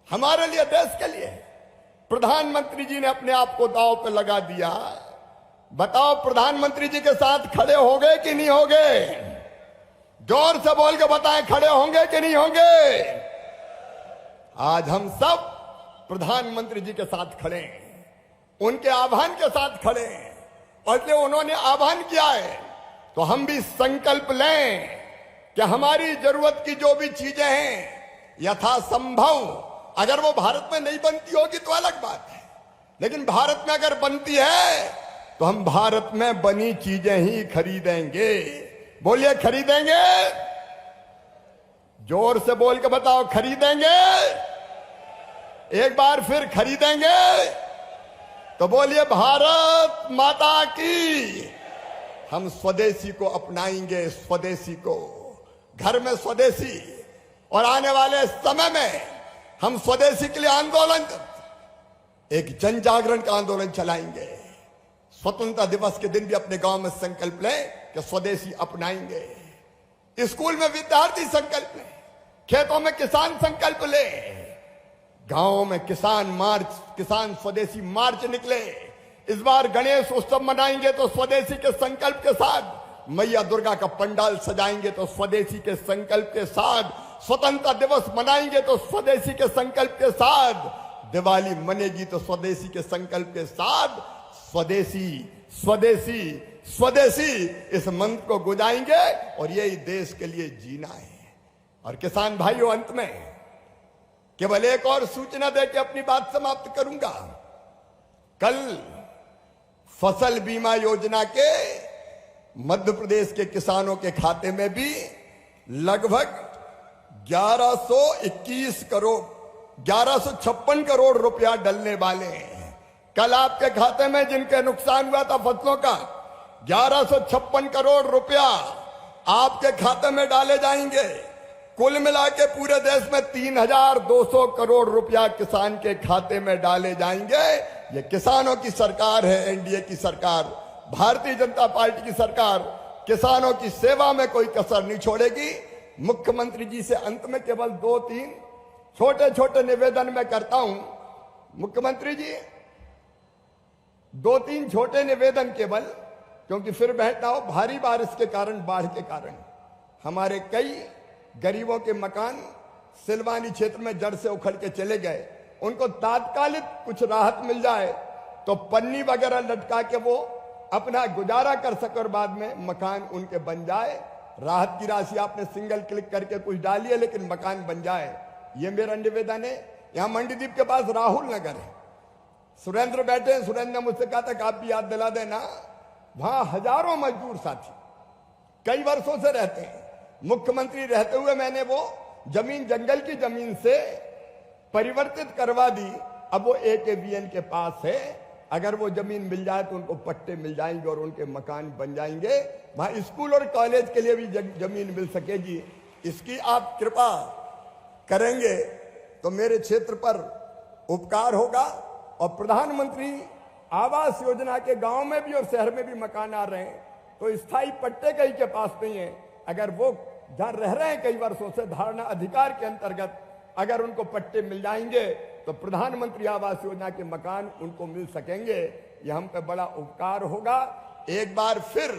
हमारे लिए, देश के लिए प्रधानमंत्री जी ने अपने आप को दांव पे लगा दिया। बताओ, प्रधानमंत्री जी के साथ खड़े होंगे कि नहीं होंगे? जोर से बोल के बताएं, खड़े होंगे कि नहीं होंगे? आज हम सब प्रधानमंत्री जी के साथ खड़े हैं, उनके आह्वान के साथ खड़े हैं। और इसलिए उन्होंने आह्वान किया है तो हम भी संकल्प लें कि हमारी जरूरत की जो भी चीजें हैं यथासंभव, अगर वो भारत में नहीं बनती होगी तो अलग बात है, लेकिन भारत में अगर बनती है तो हम भारत में बनी चीजें ही खरीदेंगे। बोलिए, खरीदेंगे? जोर से बोल के बताओ, खरीदेंगे? एक बार फिर खरीदेंगे तो बोलिए भारत माता की। हम स्वदेशी को अपनाएंगे, स्वदेशी को, घर में स्वदेशी, और आने वाले समय में हम स्वदेशी के लिए आंदोलन, एक जन जागरण का आंदोलन चलाएंगे। स्वतंत्रता दिवस के दिन भी अपने गांव में संकल्प लें कि स्वदेशी अपनाएंगे। स्कूल में विद्यार्थी संकल्प लें, खेतों में किसान संकल्प ले, गांवों में किसान मार्च, किसान स्वदेशी मार्च निकले। इस बार गणेश उत्सव मनाएंगे तो स्वदेशी के संकल्प के साथ, मैया दुर्गा का पंडाल सजाएंगे तो स्वदेशी के संकल्प के साथ, स्वतंत्रता दिवस मनाएंगे तो स्वदेशी के संकल्प के साथ, दिवाली मनेगी तो स्वदेशी के संकल्प के साथ। स्वदेशी स्वदेशी स्वदेशी इस मंत्र को गुजाएंगे और यही देश के लिए जीना है। और किसान भाइयों, अंत में केवल एक और सूचना दे के अपनी बात समाप्त करूंगा। कल फसल बीमा योजना के मध्य प्रदेश के किसानों के खाते में भी लगभग 1156 करोड़ रुपया डलने वाले हैं। कल आपके खाते में जिनके नुकसान हुआ था फसलों का, 1156 करोड़ रुपया आपके खाते में डाले जाएंगे। कुल मिला के पूरे देश में 3200 करोड़ रुपया किसान के खाते में डाले जाएंगे। ये किसानों की सरकार है, एनडीए की सरकार, भारतीय जनता पार्टी की सरकार किसानों की सेवा में कोई कसर नहीं छोड़ेगी। मुख्यमंत्री जी से अंत में केवल 2-3 छोटे छोटे निवेदन मैं करता हूं। मुख्यमंत्री जी, 2-3 छोटे निवेदन केवल, क्योंकि फिर बैठना हो। भारी बारिश के कारण, बाढ़ के कारण हमारे कई गरीबों के मकान सिलवानी क्षेत्र में जड़ से उखड़ के चले गए। उनको तात्कालिक कुछ राहत मिल जाए तो पन्नी वगैरह लटका के वो अपना गुजारा कर सके और बाद में मकान उनके बन जाए। राहत की राशि आपने सिंगल क्लिक करके कुछ डाली है, लेकिन मकान बन जाए, ये मेरा निवेदन है। यहां मंडीदीप के पास राहुल नगर है, सुरेंद्र बैठे हैं। सुरेंद्र ने मुझसे कहा था कि आप भी याद दिला देना, वहां हजारों मजदूर साथी कई वर्षों से रहते हैं। मुख्यमंत्री रहते हुए मैंने वो जमीन जंगल की जमीन से परिवर्तित करवा दी। अब वो AKBN के पास है। अगर वो जमीन मिल जाए तो उनको पट्टे मिल जाएंगे और उनके मकान बन जाएंगे। वहां स्कूल और कॉलेज के लिए भी जमीन मिल सकेगी। इसकी आप कृपा करेंगे तो मेरे क्षेत्र पर उपकार होगा। और प्रधानमंत्री आवास योजना के गांव में भी और शहर में भी मकान आ रहे हैं, तो स्थायी पट्टे कई के पास नहीं है। अगर वो जहां रह रहे हैं कई वर्षों से, धारणा अधिकार के अंतर्गत अगर उनको पट्टे मिल जाएंगे तो प्रधानमंत्री आवास योजना के मकान उनको मिल सकेंगे। ये हम पे बड़ा उपकार होगा। एक बार फिर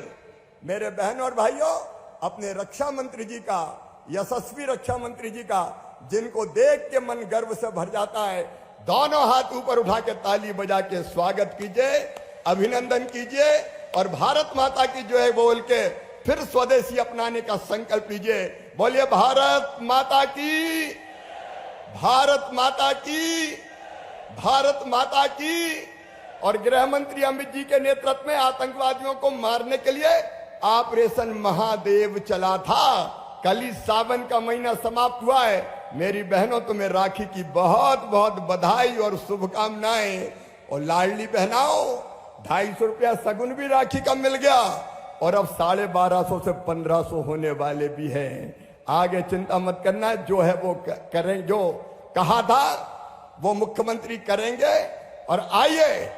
मेरे बहनों और भाइयों, अपने रक्षा मंत्री जी का, यशस्वी रक्षा मंत्री जी का, जिनको देख के मन गर्व से भर जाता है, दोनों हाथ ऊपर उठा के ताली बजा के स्वागत कीजिए, अभिनंदन कीजिए और भारत माता की जो है बोल के फिर स्वदेशी अपनाने का संकल्प लीजिए। बोलिए भारत माता की, भारत माता की, भारत माता की। और गृह मंत्री अमित जी के नेतृत्व में आतंकवादियों को मारने के लिए ऑपरेशन महादेव चला था। कल ही सावन का महीना समाप्त हुआ है। मेरी बहनों, तुम्हें राखी की बहुत बहुत बधाई और शुभकामनाएं। और लाडली बहनाओ, 250 रुपया सगुन भी राखी का मिल गया और अब 1250 से 1500 होने वाले भी हैं। आगे चिंता मत करना, जो है वो करें, जो कहा था वो मुख्यमंत्री करेंगे। और आइए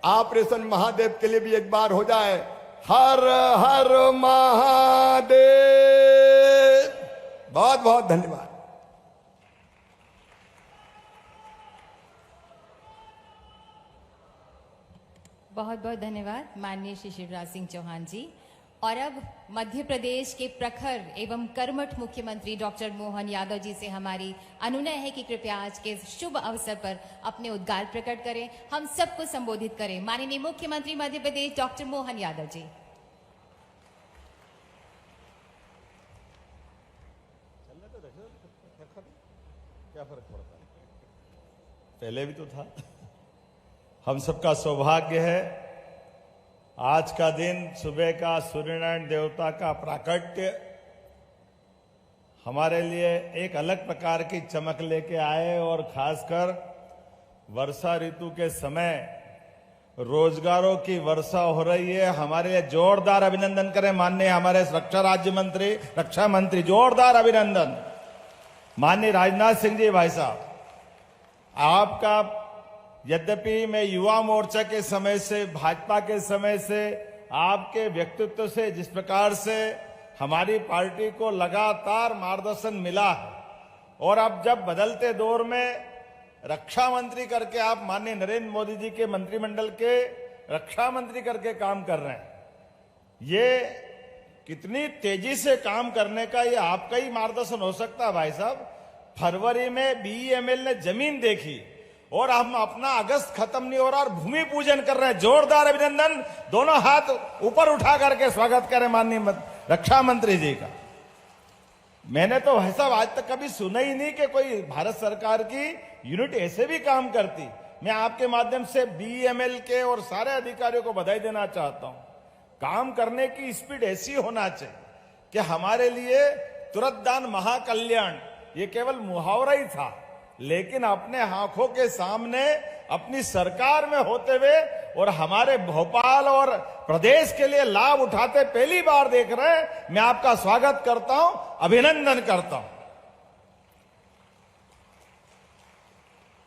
ऑपरेशन महादेव के लिए भी एक बार हो जाए, हर हर महादेव। बहुत बहुत धन्यवाद। बहुत बहुत धन्यवाद माननीय श्री शिवराज सिंह चौहान जी। और अब मध्य प्रदेश के प्रखर एवं कर्मठ मुख्यमंत्री डॉक्टर मोहन यादव जी से हमारी अनुनय है कि कृपया आज के शुभ अवसर पर अपने उद्गार प्रकट करें, हम सबको संबोधित करें। माननीय मुख्यमंत्री मध्य प्रदेश डॉक्टर मोहन यादव जी। क्या फर्क पड़ता है, पहले भी तो था। हम सबका सौभाग्य है, आज का दिन सुबह का सूर्यनारायण देवता का प्राकट्य हमारे लिए एक अलग प्रकार की चमक लेके आए। और खासकर वर्षा ऋतु के समय रोजगारों की वर्षा हो रही है। हमारे लिए जोरदार अभिनंदन करें माननीय हमारे रक्षा मंत्री, जोरदार अभिनंदन माननीय राजनाथ सिंह जी भाई साहब। आपका, यद्यपि मैं युवा मोर्चा के समय से, भाजपा के समय से, आपके व्यक्तित्व से जिस प्रकार से हमारी पार्टी को लगातार मार्गदर्शन मिला है, और अब जब बदलते दौर में रक्षा मंत्री करके आप माननीय नरेंद्र मोदी जी के मंत्रिमंडल के रक्षा मंत्री करके काम कर रहे हैं, ये कितनी तेजी से काम करने का ये आपका ही मार्गदर्शन हो सकता है भाई साहब। फरवरी में बीईएमएल ने जमीन देखी और हम अपना अगस्त खत्म नहीं हो रहा और भूमि पूजन कर रहे हैं। जोरदार अभिनंदन, दोनों हाथ ऊपर उठा करके स्वागत करें माननीय रक्षा मंत्री जी का। मैंने तो भाई साहब आज तक कभी सुना ही नहीं कि कोई भारत सरकार की यूनिट ऐसे भी काम करती। मैं आपके माध्यम से बीईएमएल के और सारे अधिकारियों को बधाई देना चाहता हूं। काम करने की स्पीड ऐसी होना चाहिए कि हमारे लिए तुरंत दान महाकल्याण ये केवल मुहावरा ही था, लेकिन अपने आंखों के सामने अपनी सरकार में होते हुए और हमारे भोपाल और प्रदेश के लिए लाभ उठाते पहली बार देख रहे हैं। मैं आपका स्वागत करता हूं, अभिनंदन करता हूं।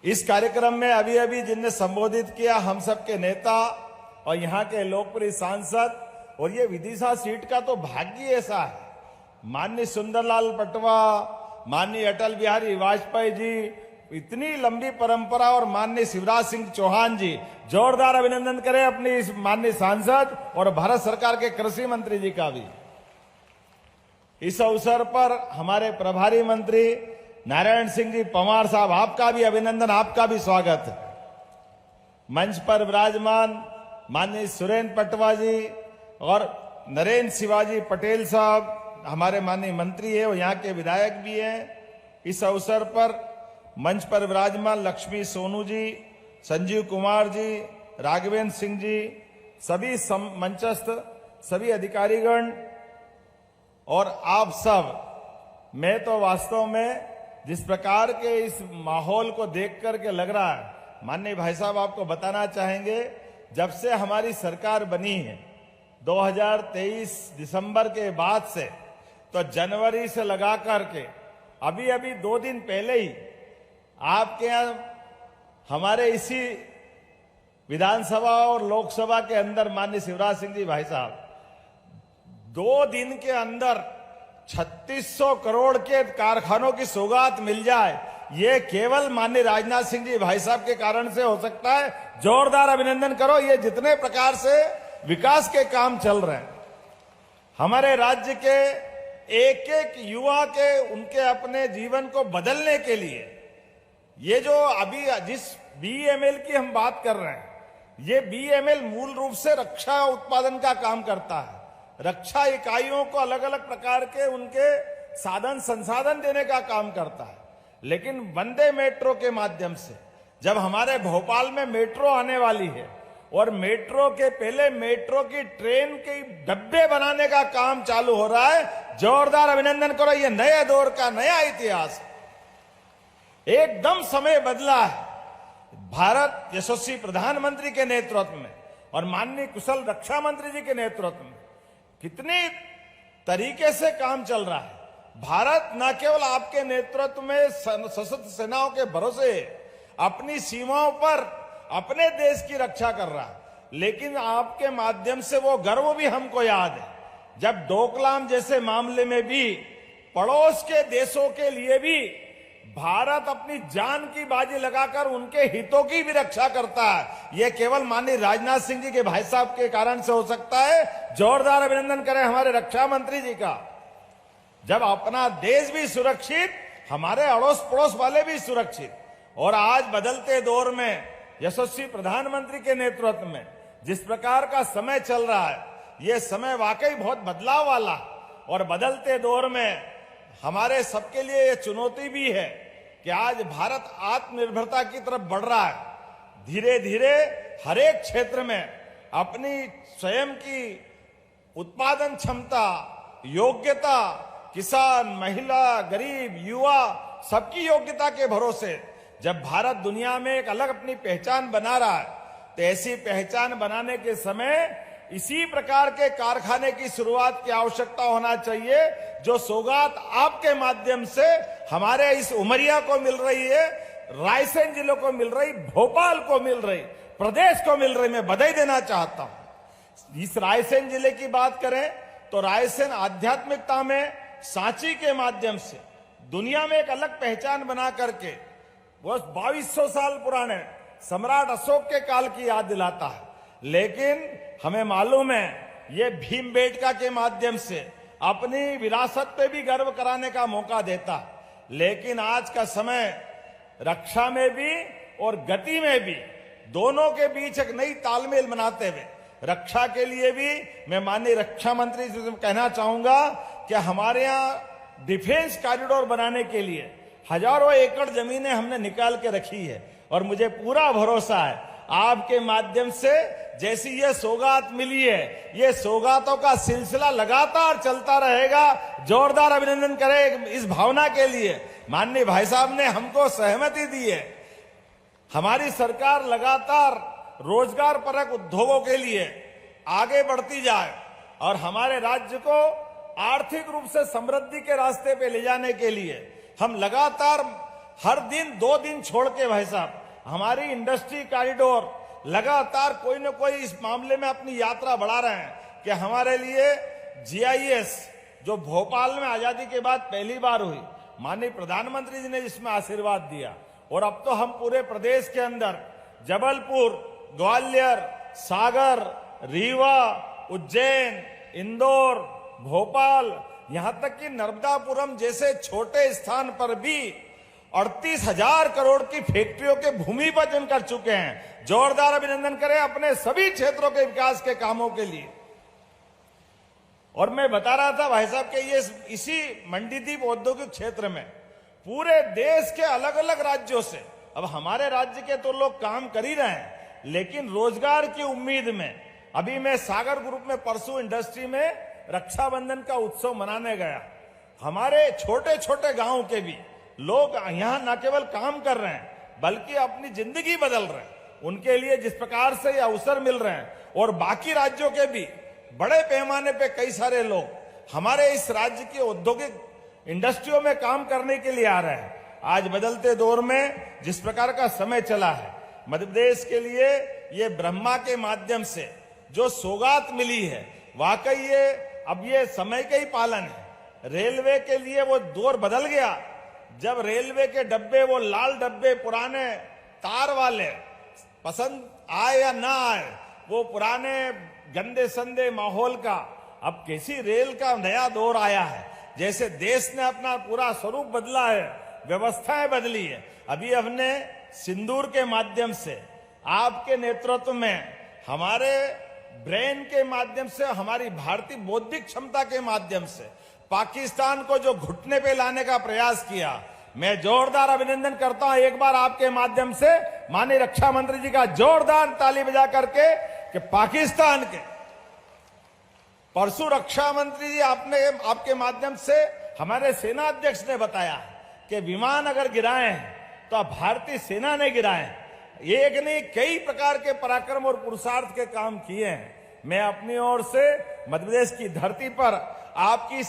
इस कार्यक्रम में अभी अभी जिनने संबोधित किया, हम सबके नेता और यहाँ के लोकप्रिय सांसद, और ये विदिशा सीट का तो भाग्य ऐसा है। माननीय सुंदरलाल पटवा, माननीय अटल बिहारी वाजपेयी जी, इतनी लंबी परंपरा, और माननीय शिवराज सिंह चौहान जी, जोरदार अभिनंदन करें अपनी इस माननीय सांसद और भारत सरकार के कृषि मंत्री जी का भी। इस अवसर पर हमारे प्रभारी मंत्री नारायण सिंह जी पंवार साहब, आपका भी अभिनंदन, आपका भी स्वागत है। मंच पर विराजमान माननीय सुरेंद्र पटवा जी और नरेंद्र शिवाजी पटेल साहब हमारे माननीय मंत्री है और यहाँ के विधायक भी हैं। इस अवसर पर मंच पर विराजमान लक्ष्मी सोनू जी, संजीव कुमार जी, राघवेंद्र सिंह जी, सभी मंचस्थ सभी अधिकारीगण और आप सब। मैं तो वास्तव में जिस प्रकार के इस माहौल को देख करके लग रहा है, माननीय भाई साहब आपको बताना चाहेंगे, जब से हमारी सरकार बनी है 2023 दिसंबर के बाद से, तो जनवरी से लगा करके अभी अभी 2 दिन पहले ही आपके यहां हमारे इसी विधानसभा और लोकसभा के अंदर माननीय शिवराज सिंह जी भाई साहब 2 दिन के अंदर 3600 करोड़ के कारखानों की सौगात मिल जाए, ये केवल माननीय राजनाथ सिंह जी भाई साहब के कारण से हो सकता है। जोरदार अभिनंदन करो। ये जितने प्रकार से विकास के काम चल रहे हैं, हमारे राज्य के एक एक युवा के उनके अपने जीवन को बदलने के लिए, ये जो अभी जिस बीईएमएल की हम बात कर रहे हैं, ये बीईएमएल मूल रूप से रक्षा उत्पादन का काम करता है। रक्षा इकाइयों को अलग अलग प्रकार के उनके साधन संसाधन देने का काम करता है। लेकिन वंदे मेट्रो के माध्यम से जब हमारे भोपाल में मेट्रो आने वाली है और मेट्रो के पहले मेट्रो की ट्रेन के डब्बे बनाने का काम चालू हो रहा है, जोरदार अभिनंदन करो। ये नए दौर का नया इतिहास, एकदम समय बदला है। भारत यशस्वी प्रधानमंत्री के नेतृत्व में और माननीय कुशल रक्षा मंत्री जी के नेतृत्व में कितने तरीके से काम चल रहा है। भारत न केवल आपके नेतृत्व में सशस्त्र सेनाओं के भरोसे अपनी सीमाओं पर अपने देश की रक्षा कर रहा है, लेकिन आपके माध्यम से वो गर्व भी हमको याद है जब डोकलाम जैसे मामले में भी पड़ोस के देशों के लिए भी भारत अपनी जान की बाजी लगाकर उनके हितों की भी रक्षा करता है। यह केवल माननीय राजनाथ सिंह जी के भाई साहब के कारण से हो सकता है। जोरदार अभिनंदन करें हमारे रक्षा मंत्री जी का। जब अपना देश भी सुरक्षित, हमारे अड़ोस पड़ोस वाले भी सुरक्षित, और आज बदलते दौर में यशस्वी प्रधानमंत्री के नेतृत्व में जिस प्रकार का समय चल रहा है, यह समय वाकई बहुत बदलाव वाला, और बदलते दौर में हमारे सबके लिए यह चुनौती भी है कि आज भारत आत्मनिर्भरता की तरफ बढ़ रहा है। धीरे धीरे हर एक क्षेत्र में अपनी स्वयं की उत्पादन क्षमता, योग्यता, किसान, महिला, गरीब, युवा, सबकी योग्यता के भरोसे जब भारत दुनिया में एक अलग अपनी पहचान बना रहा है, तो ऐसी पहचान बनाने के समय इसी प्रकार के कारखाने की शुरुआत की आवश्यकता होना चाहिए, जो सौगात आपके माध्यम से हमारे इस उमरिया को मिल रही है, रायसेन जिलों को मिल रही, भोपाल को मिल रही, प्रदेश को मिल रही। मैं बधाई देना चाहता हूं। इस रायसेन जिले की बात करें तो रायसेन आध्यात्मिकता में सांची के माध्यम से दुनिया में एक अलग पहचान बना करके वो 2200 साल पुराने सम्राट अशोक के काल की याद दिलाता है। लेकिन हमें मालूम है ये भीमबेटका के माध्यम से अपनी विरासत पे भी गर्व कराने का मौका देता है। लेकिन आज का समय रक्षा में भी और गति में भी दोनों के बीच एक नई तालमेल बनाते हुए रक्षा के लिए भी मैं माननीय रक्षा मंत्री से कहना चाहूंगा कि हमारे यहाँ डिफेंस कॉरिडोर बनाने के लिए हजारों एकड़ जमीनें हमने निकाल के रखी है और मुझे पूरा भरोसा है आपके माध्यम से जैसी ये सौगात मिली है, ये सौगातों का सिलसिला लगातार चलता रहेगा। जोरदार अभिनंदन करें इस भावना के लिए। माननीय भाई साहब ने हमको सहमति दी है। हमारी सरकार लगातार रोजगार परक उद्योगों के लिए आगे बढ़ती जाए और हमारे राज्य को आर्थिक रूप से समृद्धि के रास्ते पे ले जाने के लिए हम लगातार हर दिन 2 दिन छोड़ के भाई साहब हमारी इंडस्ट्री कॉरिडोर लगातार कोई न कोई इस मामले में अपनी यात्रा बढ़ा रहे हैं कि हमारे लिए GIS जो भोपाल में आजादी के बाद पहली बार हुई, माननीय प्रधानमंत्री जी ने जिसमें आशीर्वाद दिया और अब तो हम पूरे प्रदेश के अंदर जबलपुर, ग्वालियर, सागर, रीवा, उज्जैन, इंदौर, भोपाल, यहां तक कि नर्मदापुरम जैसे छोटे स्थान पर भी 38,000 करोड़ की फैक्ट्रियों के भूमि पूजन कर चुके हैं। जोरदार अभिनंदन करें अपने सभी क्षेत्रों के विकास के कामों के लिए। और मैं बता रहा था भाई साहब कि ये इसी मंडीदीप औद्योगिक क्षेत्र में पूरे देश के अलग अलग राज्यों से, अब हमारे राज्य के तो लोग काम कर ही रहे हैं, लेकिन रोजगार की उम्मीद में अभी मैं सागर ग्रुप में परसों इंडस्ट्री में रक्षाबंधन का उत्सव मनाने गया। हमारे छोटे छोटे गांव के भी लोग यहां न केवल काम कर रहे हैं बल्कि अपनी जिंदगी बदल रहे हैं। उनके लिए जिस प्रकार से ये अवसर मिल रहे हैं और बाकी राज्यों के भी बड़े पैमाने पे कई सारे लोग हमारे इस राज्य की औद्योगिक इंडस्ट्रियों में काम करने के लिए आ रहे हैं। आज बदलते दौर में जिस प्रकार का समय चला है, मध्य प्रदेश के लिए ये ब्रह्मा के माध्यम से जो सौगात मिली है, वाकई ये समय का ही पालन है। रेलवे के लिए वो दौर बदल गया जब रेलवे के डब्बे, वो लाल डब्बे पुराने तार वाले, पसंद आए या ना आए, वो पुराने गंदे संदे माहौल का अब कैसी रेल का नया दौर आया है। जैसे देश ने अपना पूरा स्वरूप बदला है, व्यवस्थाएं बदली है। अभी हमने सिंदूर के माध्यम से आपके नेतृत्व में हमारे ब्रेन के माध्यम से, हमारी भारतीय बौद्धिक क्षमता के माध्यम से पाकिस्तान को जो घुटने पे लाने का प्रयास किया, मैं जोरदार अभिनंदन करता हूं एक बार आपके माध्यम से माननीय रक्षा मंत्री जी का जोरदार ताली बजा करके कि पाकिस्तान के परसों रक्षा मंत्री जी आपके माध्यम से हमारे सेना अध्यक्ष ने बताया कि विमान अगर गिराए हैं तो भारतीय सेना ने गिराए हैं। एक नहीं कई प्रकार के पराक्रम और पुरुषार्थ के काम किए हैं। मैं अपनी ओर से मध्य प्रदेश की धरती पर आपकी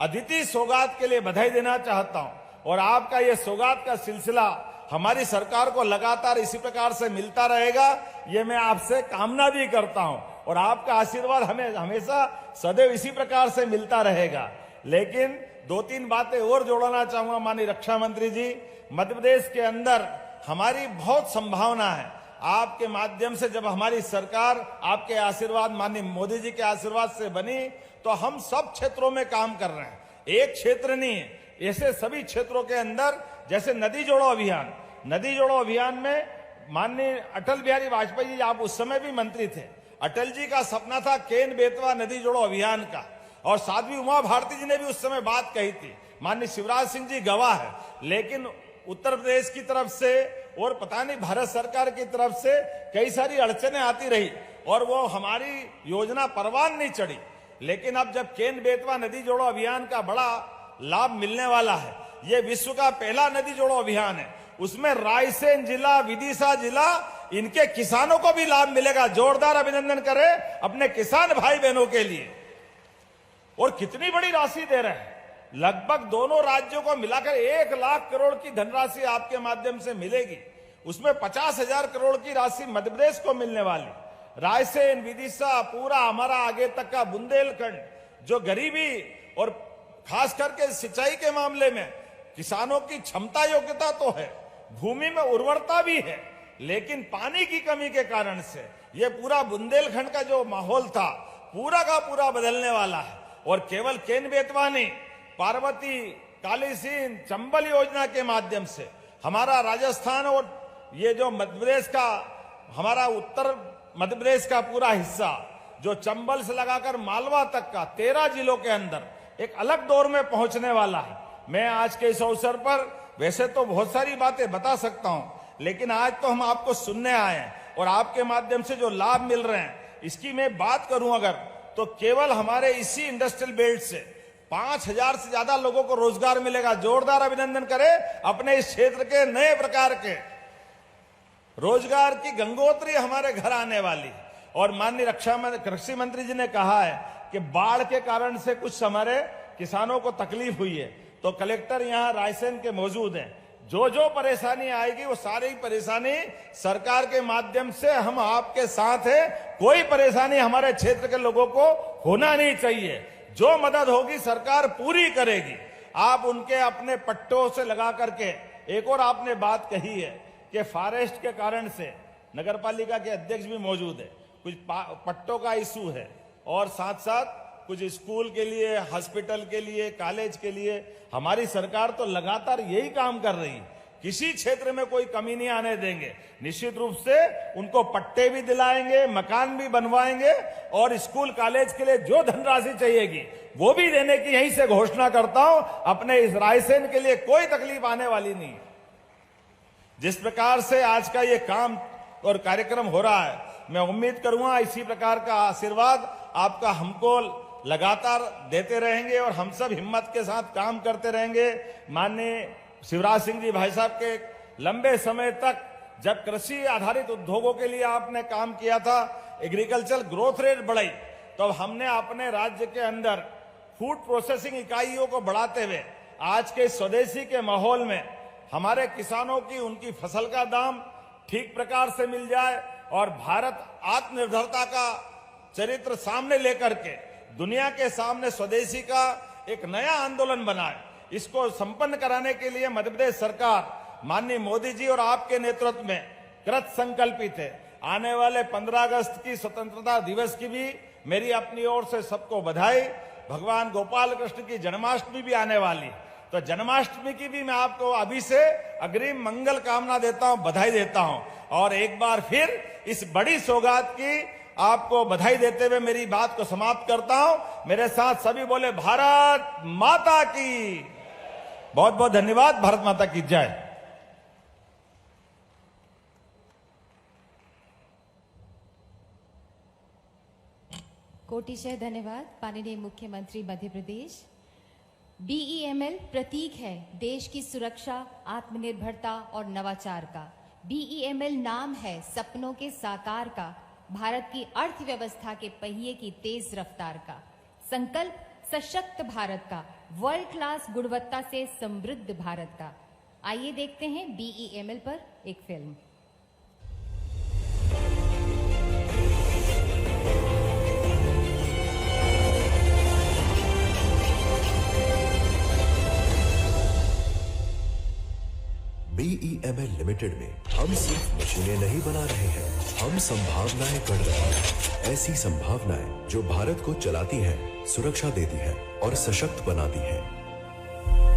अदिति सौगात के लिए बधाई देना चाहता हूं और आपका ये सौगात का सिलसिला हमारी सरकार को लगातार इसी प्रकार से मिलता रहेगा, ये मैं आपसे कामना भी करता हूं और आपका आशीर्वाद हमें हमेशा सदैव इसी प्रकार से मिलता रहेगा। लेकिन 2-3 बातें और जोड़ना चाहूंगा माननीय रक्षा मंत्री जी। मध्य प्रदेश के अंदर हमारी बहुत संभावना है आपके माध्यम से। जब हमारी सरकार आपके आशीर्वाद, माननीय मोदी जी के आशीर्वाद से बनी, तो हम सब क्षेत्रों में काम कर रहे हैं। एक क्षेत्र नहीं है, ऐसे सभी क्षेत्रों के अंदर, जैसे नदी जोड़ो अभियान में माननीय अटल बिहारी वाजपेयी जी, आप उस समय भी मंत्री थे, अटल जी का सपना था केन बेतवा नदी जोड़ो अभियान का, और साध्वी उमा भारती जी ने भी उस समय बात कही थी। माननीय शिवराज सिंह जी गवाह है। लेकिन उत्तर प्रदेश की तरफ से और पता नहीं भारत सरकार की तरफ से कई सारी अड़चनें आती रही और वो हमारी योजना परवान नहीं चढ़ी। लेकिन अब जब केन बेतवा नदी जोड़ो अभियान का बड़ा लाभ मिलने वाला है, ये विश्व का पहला नदी जोड़ो अभियान है उसमें रायसेन जिला, विदिशा जिला, इनके किसानों को भी लाभ मिलेगा। जोरदार अभिनंदन करें अपने किसान भाई बहनों के लिए। और कितनी बड़ी राशि दे रहे हैं, लगभग दोनों राज्यों को मिलाकर 1 लाख करोड़ की धनराशि आपके माध्यम से मिलेगी। उसमें 50,000 करोड़ की राशि मध्य प्रदेश को मिलने वाली। रायसेन, विदिशा, पूरा हमारा आगे तक का बुंदेलखंड, जो गरीबी और खास करके सिंचाई के मामले में किसानों की क्षमता योग्यता तो है, भूमि में उर्वरता भी है, लेकिन पानी की कमी के कारण से ये पूरा बुंदेलखंड का जो माहौल था पूरा का पूरा बदलने वाला है। और केवल केन बेतवा नहीं, पार्वती, कालीसीन, चंबल योजना के माध्यम से हमारा राजस्थान और ये जो मध्य प्रदेश का, हमारा उत्तर मध्य प्रदेश का पूरा हिस्सा, जो चंबल से लगाकर मालवा तक का 13 जिलों के अंदर एक अलग दौर में पहुंचने वाला है। मैं आज के इस अवसर पर वैसे तो बहुत सारी बातें बता सकता हूं, लेकिन आज तो हम आपको सुनने आए हैं और आपके माध्यम से जो लाभ मिल रहे हैं इसकी मैं बात करूं अगर, तो केवल हमारे इसी इंडस्ट्रियल बेल्ट से 5,000 से ज्यादा लोगों को रोजगार मिलेगा। जोरदार अभिनंदन करें अपने इस क्षेत्र के नए प्रकार के रोजगार की गंगोत्री हमारे घर आने वाली। और माननीय कृषि मंत्री जी ने कहा है कि बाढ़ के कारण से कुछ हमारे किसानों को तकलीफ हुई है, तो कलेक्टर यहां रायसेन के मौजूद हैं। जो जो परेशानी आएगी वो सारी परेशानी सरकार के माध्यम से हम आपके साथ हैं। कोई परेशानी हमारे क्षेत्र के लोगों को होना नहीं चाहिए। जो मदद होगी सरकार पूरी करेगी। आप उनके अपने पट्टों से लगा करके, एक और आपने बात कही है कि फॉरेस्ट के कारण से, नगर पालिका के अध्यक्ष भी मौजूद है, कुछ पट्टों का इशू है और साथ साथ कुछ स्कूल के लिए, हॉस्पिटल के लिए, कॉलेज के लिए हमारी सरकार तो लगातार यही काम कर रही है। किसी क्षेत्र में कोई कमी नहीं आने देंगे। निश्चित रूप से उनको पट्टे भी दिलाएंगे, मकान भी बनवाएंगे और स्कूल कॉलेज के लिए जो धनराशि चाहिएगी वो भी देने की यहीं से घोषणा करता हूं। अपने इस रायसेन के लिए कोई तकलीफ आने वाली नहीं। जिस प्रकार से आज का ये काम और कार्यक्रम हो रहा है, मैं उम्मीद करूंगा इसी प्रकार का आशीर्वाद आपका हमको लगातार देते रहेंगे और हम सब हिम्मत के साथ काम करते रहेंगे। माननीय शिवराज सिंह जी भाई साहब के लंबे समय तक जब कृषि आधारित उद्योगों के लिए आपने काम किया था, एग्रीकल्चर ग्रोथ रेट बढ़ाई, तो हमने अपने राज्य के अंदर फूड प्रोसेसिंग इकाइयों को बढ़ाते हुए आज के स्वदेशी के माहौल में हमारे किसानों की, उनकी फसल का दाम ठीक प्रकार से मिल जाए और भारत आत्मनिर्भरता का चरित्र सामने लेकर के दुनिया के सामने स्वदेशी का एक नया आंदोलन बनाए। इसको संपन्न कराने के लिए मध्य प्रदेश सरकार माननीय मोदी जी और आपके नेतृत्व में कृत संकल्पित है। आने वाले 15 अगस्त की स्वतंत्रता दिवस की भी मेरी अपनी ओर से सबको बधाई। भगवान गोपाल कृष्ण की जन्माष्टमी भी आने वाली, तो जन्माष्टमी की भी मैं आपको अभी से अग्रिम मंगल कामना देता हूं, बधाई देता हूं। और एक बार फिर इस बड़ी सौगात की आपको बधाई देते हुए मेरी बात को समाप्त करता हूं। मेरे साथ सभी बोले भारत माता की। बहुत बहुत धन्यवाद। भारत माता की जय। कोटिशय धन्यवाद माननीय मुख्यमंत्री मध्य प्रदेश। BEML प्रतीक है देश की सुरक्षा, आत्मनिर्भरता और नवाचार का। BEML नाम है सपनों के साकार का, भारत की अर्थव्यवस्था के पहिए की तेज रफ्तार का। संकल्प सशक्त भारत का, वर्ल्ड क्लास गुणवत्ता से समृद्ध भारत का। आइए देखते हैं BEML पर एक फिल्म। BEML लिमिटेड में हम सिर्फ मशीनें नहीं बना रहे हैं, हम संभावनाएं गढ़ रहे हैं। ऐसी संभावनाएं जो भारत को चलाती हैं, सुरक्षा देती हैं और सशक्त बनाती हैं।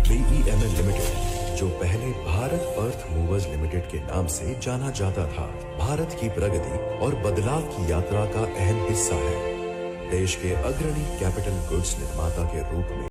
BEML लिमिटेड, जो पहले भारत अर्थ मूवर्स लिमिटेड के नाम से जाना जाता था, भारत की प्रगति और बदलाव की यात्रा का अहम हिस्सा है। देश के अग्रणी कैपिटल गुड्स निर्माता के रूप में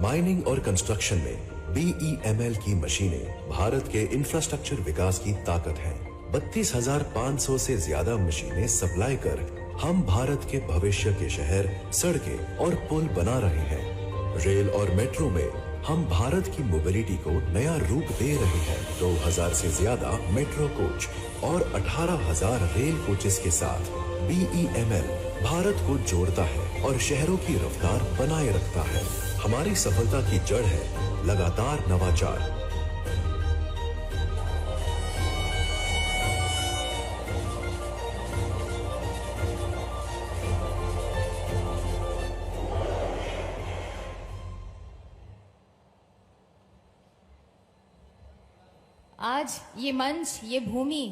माइनिंग और कंस्ट्रक्शन में BEML की मशीनें भारत के इंफ्रास्ट्रक्चर विकास की ताकत हैं। 32,500 से ज्यादा मशीनें सप्लाई कर हम भारत के भविष्य के शहर, सड़कें और पुल बना रहे हैं। रेल और मेट्रो में हम भारत की मोबिलिटी को नया रूप दे रहे हैं। 2,000 से ज्यादा मेट्रो कोच और 18,000 रेल कोचेस के साथ BEML भारत को जोड़ता है और शहरों की रफ्तार बनाए रखता है। हमारी सफलता की जड़ है लगातार नवाचार। आज ये मंच, ये भूमि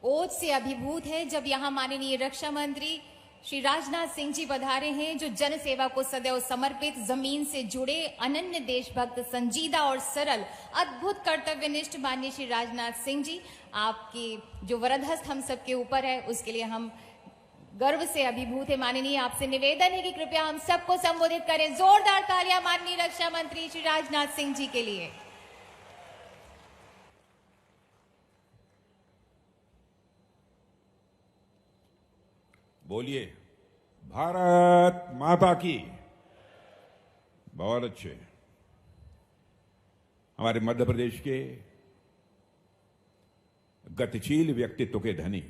ओज से अभिभूत है जब यहाँ माननीय रक्षा मंत्री श्री राजनाथ सिंह जी पधारे हैं, जो जन सेवा को सदैव समर्पित, जमीन से जुड़े, अनन्य देशभक्त, संजीदा और सरल, अद्भुत कर्तव्यनिष्ठ माननीय श्री राजनाथ सिंह जी, आपकी जो वरदहस्त हम सबके ऊपर है उसके लिए हम गर्व से अभिभूत है। माननीय आपसे निवेदन है कि कृपया हम सबको संबोधित करें। जोरदार तालियां माननीय रक्षा मंत्री श्री राजनाथ सिंह जी के लिए। बोलिए भारत माता की। बहुत अच्छे। हमारे मध्य प्रदेश के गतिशील व्यक्तित्व के धनी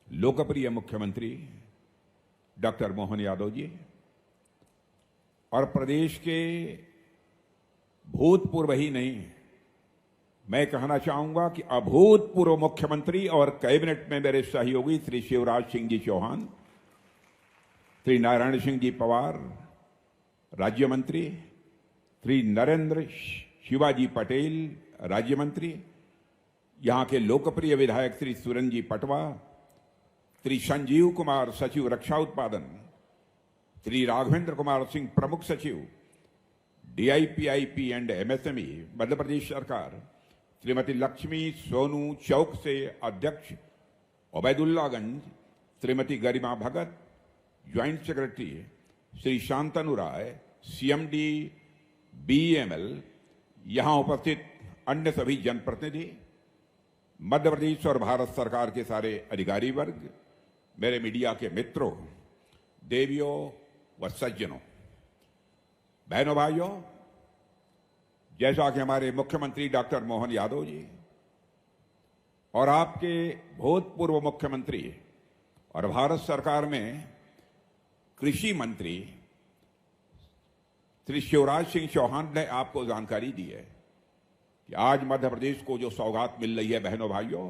लोकप्रिय मुख्यमंत्री डॉक्टर मोहन यादव जी और प्रदेश के भूतपूर्व ही नहीं, मैं कहना चाहूंगा कि अभूतपूर्व मुख्यमंत्री और कैबिनेट में मेरे सहयोगी श्री शिवराज सिंह जी चौहान, श्री नारायण सिंह जी पवार राज्य मंत्री, श्री नरेंद्र शिवाजी पटेल राज्य मंत्री, यहां के लोकप्रिय विधायक श्री सुरेंद्र जी पटवा, श्री संजीव कुमार सचिव रक्षा उत्पादन, श्री राघवेंद्र कुमार सिंह प्रमुख सचिव DIPIP and MSME Madhya Pradesh सरकार, श्रीमती लक्ष्मी सोनू चौक से अध्यक्ष ओबैदुल्लागंज, श्रीमती गरिमा भगत ज्वाइंट सेक्रेटरी, श्री शांतनु राय CMD BEML, यहां उपस्थित अन्य सभी जनप्रतिनिधि, मध्य प्रदेश और भारत सरकार के सारे अधिकारी वर्ग, मेरे मीडिया के मित्रों, देवियों व सज्जनों, बहनों भाइयों, जैसा कि हमारे मुख्यमंत्री डॉक्टर मोहन यादव जी और आपके भूतपूर्व मुख्यमंत्री और भारत सरकार में कृषि मंत्री श्री शिवराज सिंह चौहान ने आपको जानकारी दी है कि आज मध्य प्रदेश को जो सौगात मिल रही है, बहनों भाइयों,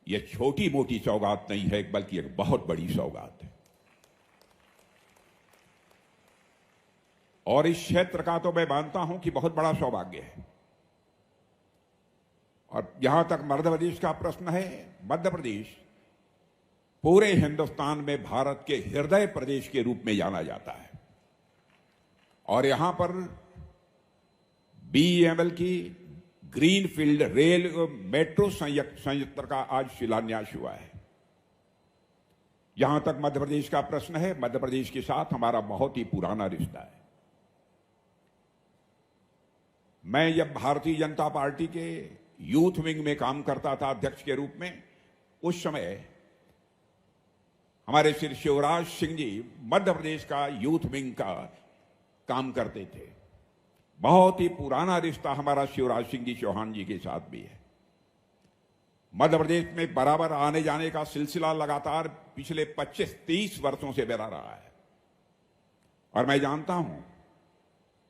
ये छोटी मोटी सौगात नहीं है, बल्कि एक बहुत बड़ी सौगात है। और इस क्षेत्र का तो मैं मानता हूं कि बहुत बड़ा सौभाग्य है। और जहां तक मध्य प्रदेश का प्रश्न है, मध्य प्रदेश पूरे हिंदुस्तान में भारत के हृदय प्रदेश के रूप में जाना जाता है। और यहां पर BEML की ग्रीनफील्ड रेल मेट्रो संयंत्र का आज शिलान्यास हुआ है। जहां तक मध्य प्रदेश का प्रश्न है, मध्य प्रदेश के साथ हमारा बहुत ही पुराना रिश्ता है। मैं जब भारतीय जनता पार्टी के यूथ विंग में काम करता था अध्यक्ष के रूप में, उस समय हमारे श्री शिवराज सिंह जी मध्य प्रदेश का यूथ विंग का काम करते थे। बहुत ही पुराना रिश्ता हमारा शिवराज सिंह जी चौहान जी के साथ भी है। मध्य प्रदेश में बराबर आने जाने का सिलसिला लगातार पिछले 25-30 वर्षों से बेरा रहा है। और मैं जानता हूं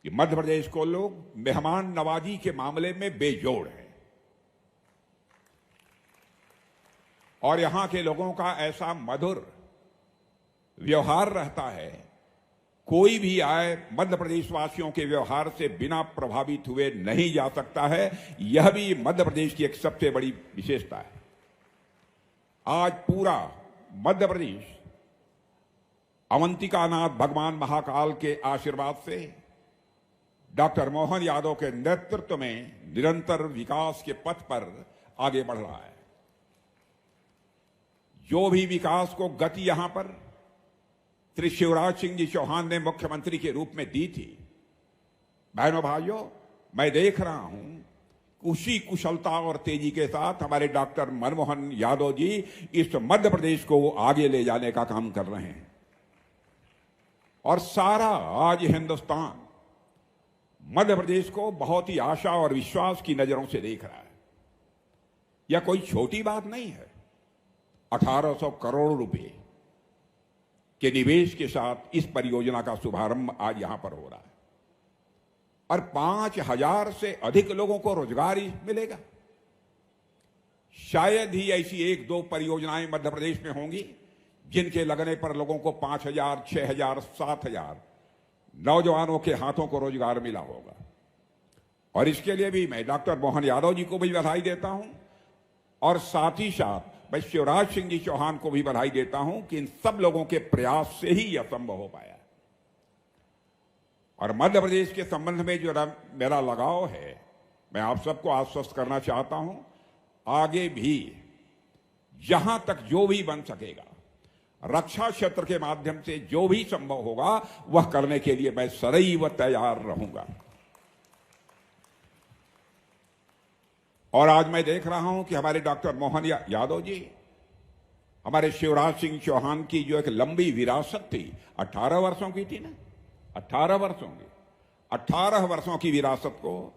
कि मध्य प्रदेश को लोग मेहमान नवाजी के मामले में बेजोड़ हैं। और यहां के लोगों का ऐसा मधुर व्यवहार रहता है, कोई भी आए मध्य प्रदेश वासियों के व्यवहार से बिना प्रभावित हुए नहीं जा सकता है। यह भी मध्य प्रदेश की एक सबसे बड़ी विशेषता है। आज पूरा मध्य प्रदेश अवंतिकानाथ भगवान महाकाल के आशीर्वाद से डॉक्टर मोहन यादव के नेतृत्व में निरंतर विकास के पथ पर आगे बढ़ रहा है। जो भी विकास को गति यहां पर श्री शिवराज सिंह जी चौहान ने मुख्यमंत्री के रूप में दी थी, बहनों भाइयों, मैं देख रहा हूं उसी कुशलता और तेजी के साथ हमारे डॉक्टर मनमोहन यादव जी इस मध्य प्रदेश को आगे ले जाने का काम कर रहे हैं। और सारा आज हिंदुस्तान मध्य प्रदेश को बहुत ही आशा और विश्वास की नजरों से देख रहा है। यह कोई छोटी बात नहीं है। 1800 करोड़ रुपए के निवेश के साथ इस परियोजना का शुभारंभ आज यहां पर हो रहा है और 5000 से अधिक लोगों को रोजगार मिलेगा। शायद ही ऐसी 1-2 परियोजनाएं मध्य प्रदेश में होंगी जिनके लगने पर लोगों को 5000, 6000, 7000 नौजवानों के हाथों को रोजगार मिला होगा। और इसके लिए भी मैं डॉक्टर मोहन यादव जी को भी बधाई देता हूं और साथ ही साथ मैं शिवराज सिंह जी चौहान को भी बधाई देता हूं कि इन सब लोगों के प्रयास से ही यह संभव हो पाया। और मध्य प्रदेश के संबंध में जो मेरा लगाव है, मैं आप सबको आश्वस्त करना चाहता हूं, आगे भी जहां तक जो भी बन सकेगा, रक्षा क्षेत्र के माध्यम से जो भी संभव होगा वह करने के लिए मैं सदैव तैयार रहूंगा। और आज मैं देख रहा हूं कि हमारे डॉक्टर मोहन यादव जी, हमारे शिवराज सिंह चौहान की जो एक लंबी विरासत थी, 18 वर्षों की थी ना, 18 वर्षों की, 18 वर्षों की विरासत को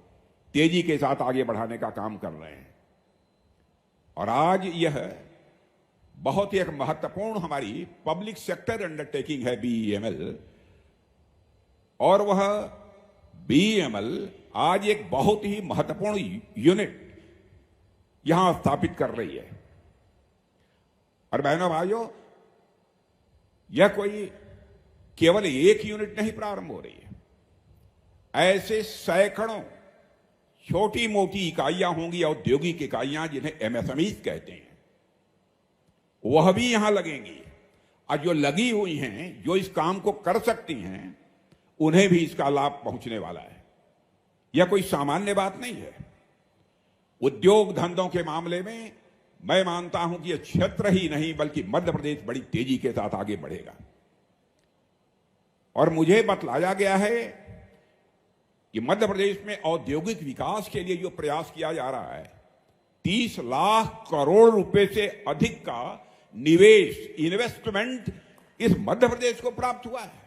तेजी के साथ आगे बढ़ाने का काम कर रहे हैं। और आज यह बहुत ही एक महत्वपूर्ण हमारी पब्लिक सेक्टर अंडरटेकिंग है BEML, और वह BEML आज एक बहुत ही महत्वपूर्ण यूनिट यहां स्थापित कर रही है। और बहनों भाइयों, यह कोई केवल एक यूनिट नहीं प्रारंभ हो रही है, ऐसे सैकड़ों छोटी मोटी इकाइयां होंगी, औद्योगिक इकाइयां जिन्हें MSMEs कहते हैं, वह भी यहां लगेंगी। और जो लगी हुई हैं, जो इस काम को कर सकती हैं, उन्हें भी इसका लाभ पहुंचने वाला है। यह कोई सामान्य बात नहीं है। उद्योग धंधों के मामले में मैं मानता हूं कि यह क्षेत्र ही नहीं बल्कि मध्य प्रदेश बड़ी तेजी के साथ आगे बढ़ेगा। और मुझे बतलाया गया है कि मध्य प्रदेश में औद्योगिक विकास के लिए जो प्रयास किया जा रहा है, 30 लाख करोड़ रुपए से अधिक का निवेश, इन्वेस्टमेंट इस मध्य प्रदेश को प्राप्त हुआ है।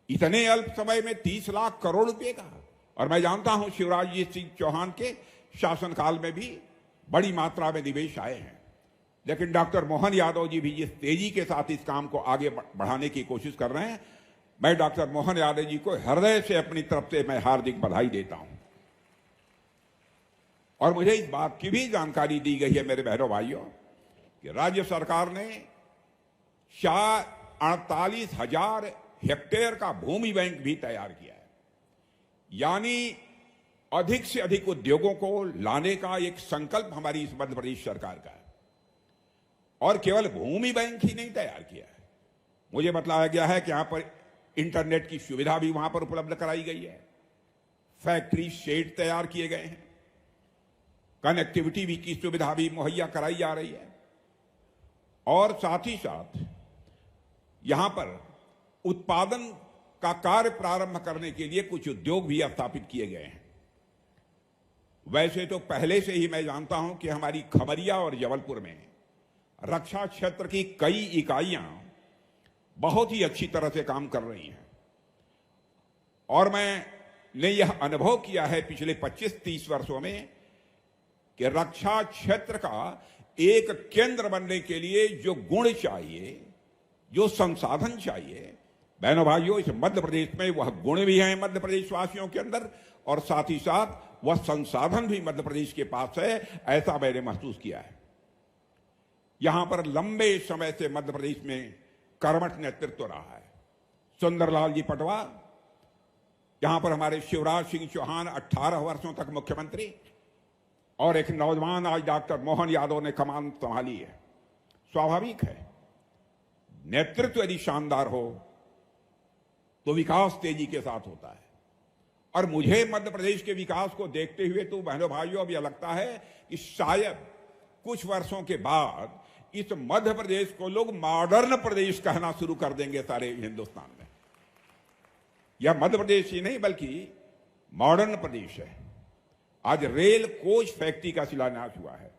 इतने अल्प समय में 30 लाख करोड़ रुपए का। और मैं जानता हूं शिवराज जी सिंह चौहान के शासनकाल में भी बड़ी मात्रा में निवेश आए हैं, लेकिन डॉक्टर मोहन यादव जी भी जिस तेजी के साथ इस काम को आगे बढ़ाने की कोशिश कर रहे हैं, मैं डॉक्टर मोहन यादव जी को हृदय से अपनी तरफ से मैं हार्दिक बधाई देता हूं। और मुझे इस बात की भी जानकारी दी गई है मेरे बहनों भाइयों कि राज्य सरकार ने 48,000 हेक्टेयर का भूमि बैंक भी तैयार किया है। यानी अधिक से अधिक उद्योगों को लाने का एक संकल्प हमारी इस मध्य प्रदेश सरकार का है। और केवल भूमि बैंक ही नहीं तैयार किया है, मुझे बताया गया है कि यहां पर इंटरनेट की सुविधा भी वहां पर उपलब्ध कराई गई है, फैक्ट्री शेड तैयार किए गए हैं, कनेक्टिविटी की सुविधा भी मुहैया कराई जा रही है। और साथ ही साथ यहां पर उत्पादन का कार्य प्रारंभ करने के लिए कुछ उद्योग भी स्थापित किए गए हैं। वैसे तो पहले से ही मैं जानता हूं कि हमारी खमरिया और जबलपुर में रक्षा क्षेत्र की कई इकाइयां बहुत ही अच्छी तरह से काम कर रही हैं। और मैंने यह अनुभव किया है पिछले 25-30 वर्षों में कि रक्षा क्षेत्र का एक केंद्र बनने के लिए जो गुण चाहिए, जो संसाधन चाहिए, बहनों भाइयों, इस मध्य प्रदेश में वह गुण भी हैं मध्य प्रदेश वासियों के अंदर, और साथ ही साथ वह संसाधन भी मध्य प्रदेश के पास है, ऐसा मैंने महसूस किया है। यहां पर लंबे समय से मध्य प्रदेश में कर्मठ नेतृत्व रहा है। सुंदरलाल जी पटवा, यहां पर हमारे शिवराज सिंह चौहान 18 वर्षों तक मुख्यमंत्री, और एक नौजवान आज डॉक्टर मोहन यादव ने कमान संभाली है। स्वाभाविक है, नेतृत्व यदि शानदार हो तो विकास तेजी के साथ होता है। और मुझे मध्य प्रदेश के विकास को देखते हुए तो बहनों भाइयों अब यह लगता है कि शायद कुछ वर्षों के बाद इस मध्य प्रदेश को लोग मॉडर्न प्रदेश कहना शुरू कर देंगे सारे हिंदुस्तान में। यह मध्य प्रदेश ही नहीं बल्कि मॉडर्न प्रदेश है। आज रेल कोच फैक्ट्री का शिलान्यास हुआ है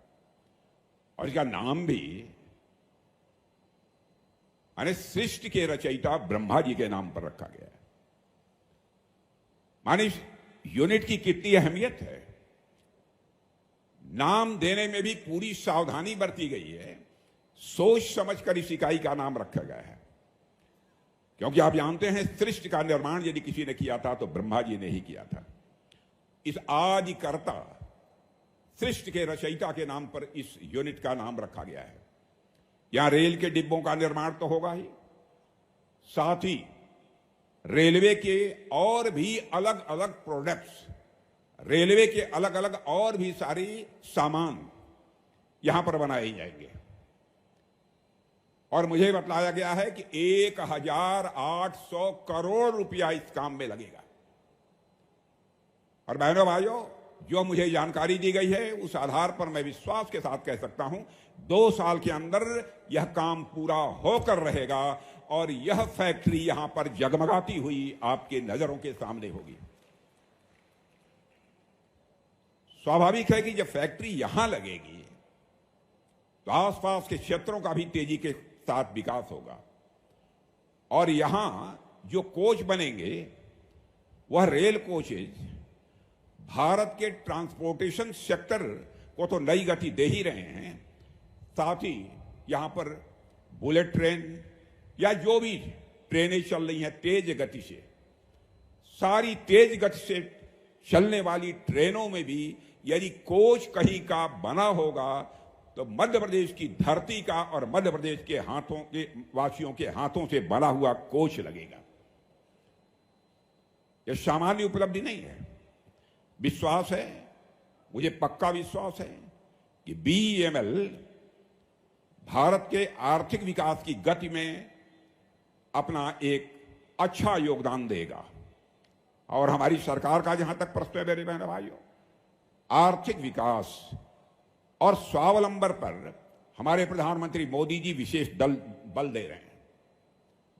और इसका नाम भी माने सृष्टि के रचयिता ब्रह्मा जी के नाम पर रखा गया है। माने इस यूनिट की कितनी अहमियत है, नाम देने में भी पूरी सावधानी बरती गई है, सोच समझकर इस इकाई का नाम रखा गया है। क्योंकि आप जानते हैं सृष्टि का निर्माण यदि किसी ने किया था तो ब्रह्मा जी ने ही किया था। इस आदिकर्ता सृष्टि के रचयिता के नाम पर इस यूनिट का नाम रखा गया है। यहां रेल के डिब्बों का निर्माण तो होगा ही, साथ ही रेलवे के और भी अलग अलग प्रोडक्ट्स, रेलवे के अलग अलग और भी सारी सामान यहां पर बनाए जाएंगे। और मुझे बतलाया गया है कि 1800 करोड़ रुपया इस काम में लगेगा। और बहनों भाइयों, जो मुझे जानकारी दी गई है उस आधार पर मैं विश्वास के साथ कह सकता हूं 2 साल के अंदर यह काम पूरा होकर रहेगा और यह फैक्ट्री यहां पर जगमगाती हुई आपके नजरों के सामने होगी। स्वाभाविक है कि जब फैक्ट्री यहां लगेगी तो आसपास के क्षेत्रों का भी तेजी के साथ विकास होगा और यहां जो कोच बनेंगे वह रेल कोचेज भारत के ट्रांसपोर्टेशन सेक्टर को तो नई गति दे ही रहे हैं, साथ ही यहां पर बुलेट ट्रेन या जो भी ट्रेनें चल रही हैं तेज गति से, सारी तेज गति से चलने वाली ट्रेनों में भी यदि कोच कहीं का बना होगा तो मध्य प्रदेश की धरती का और मध्य प्रदेश के हाथों के वासियों के हाथों से बना हुआ कोच लगेगा। यह सामान्य उपलब्धि नहीं है। विश्वास है, मुझे पक्का विश्वास है कि बीईएमएल भारत के आर्थिक विकास की गति में अपना एक अच्छा योगदान देगा। और हमारी सरकार का जहां तक प्रश्न है मेरे बहन भाइयों, आर्थिक विकास और स्वावलंबन पर हमारे प्रधानमंत्री मोदी जी विशेष बल दे रहे हैं।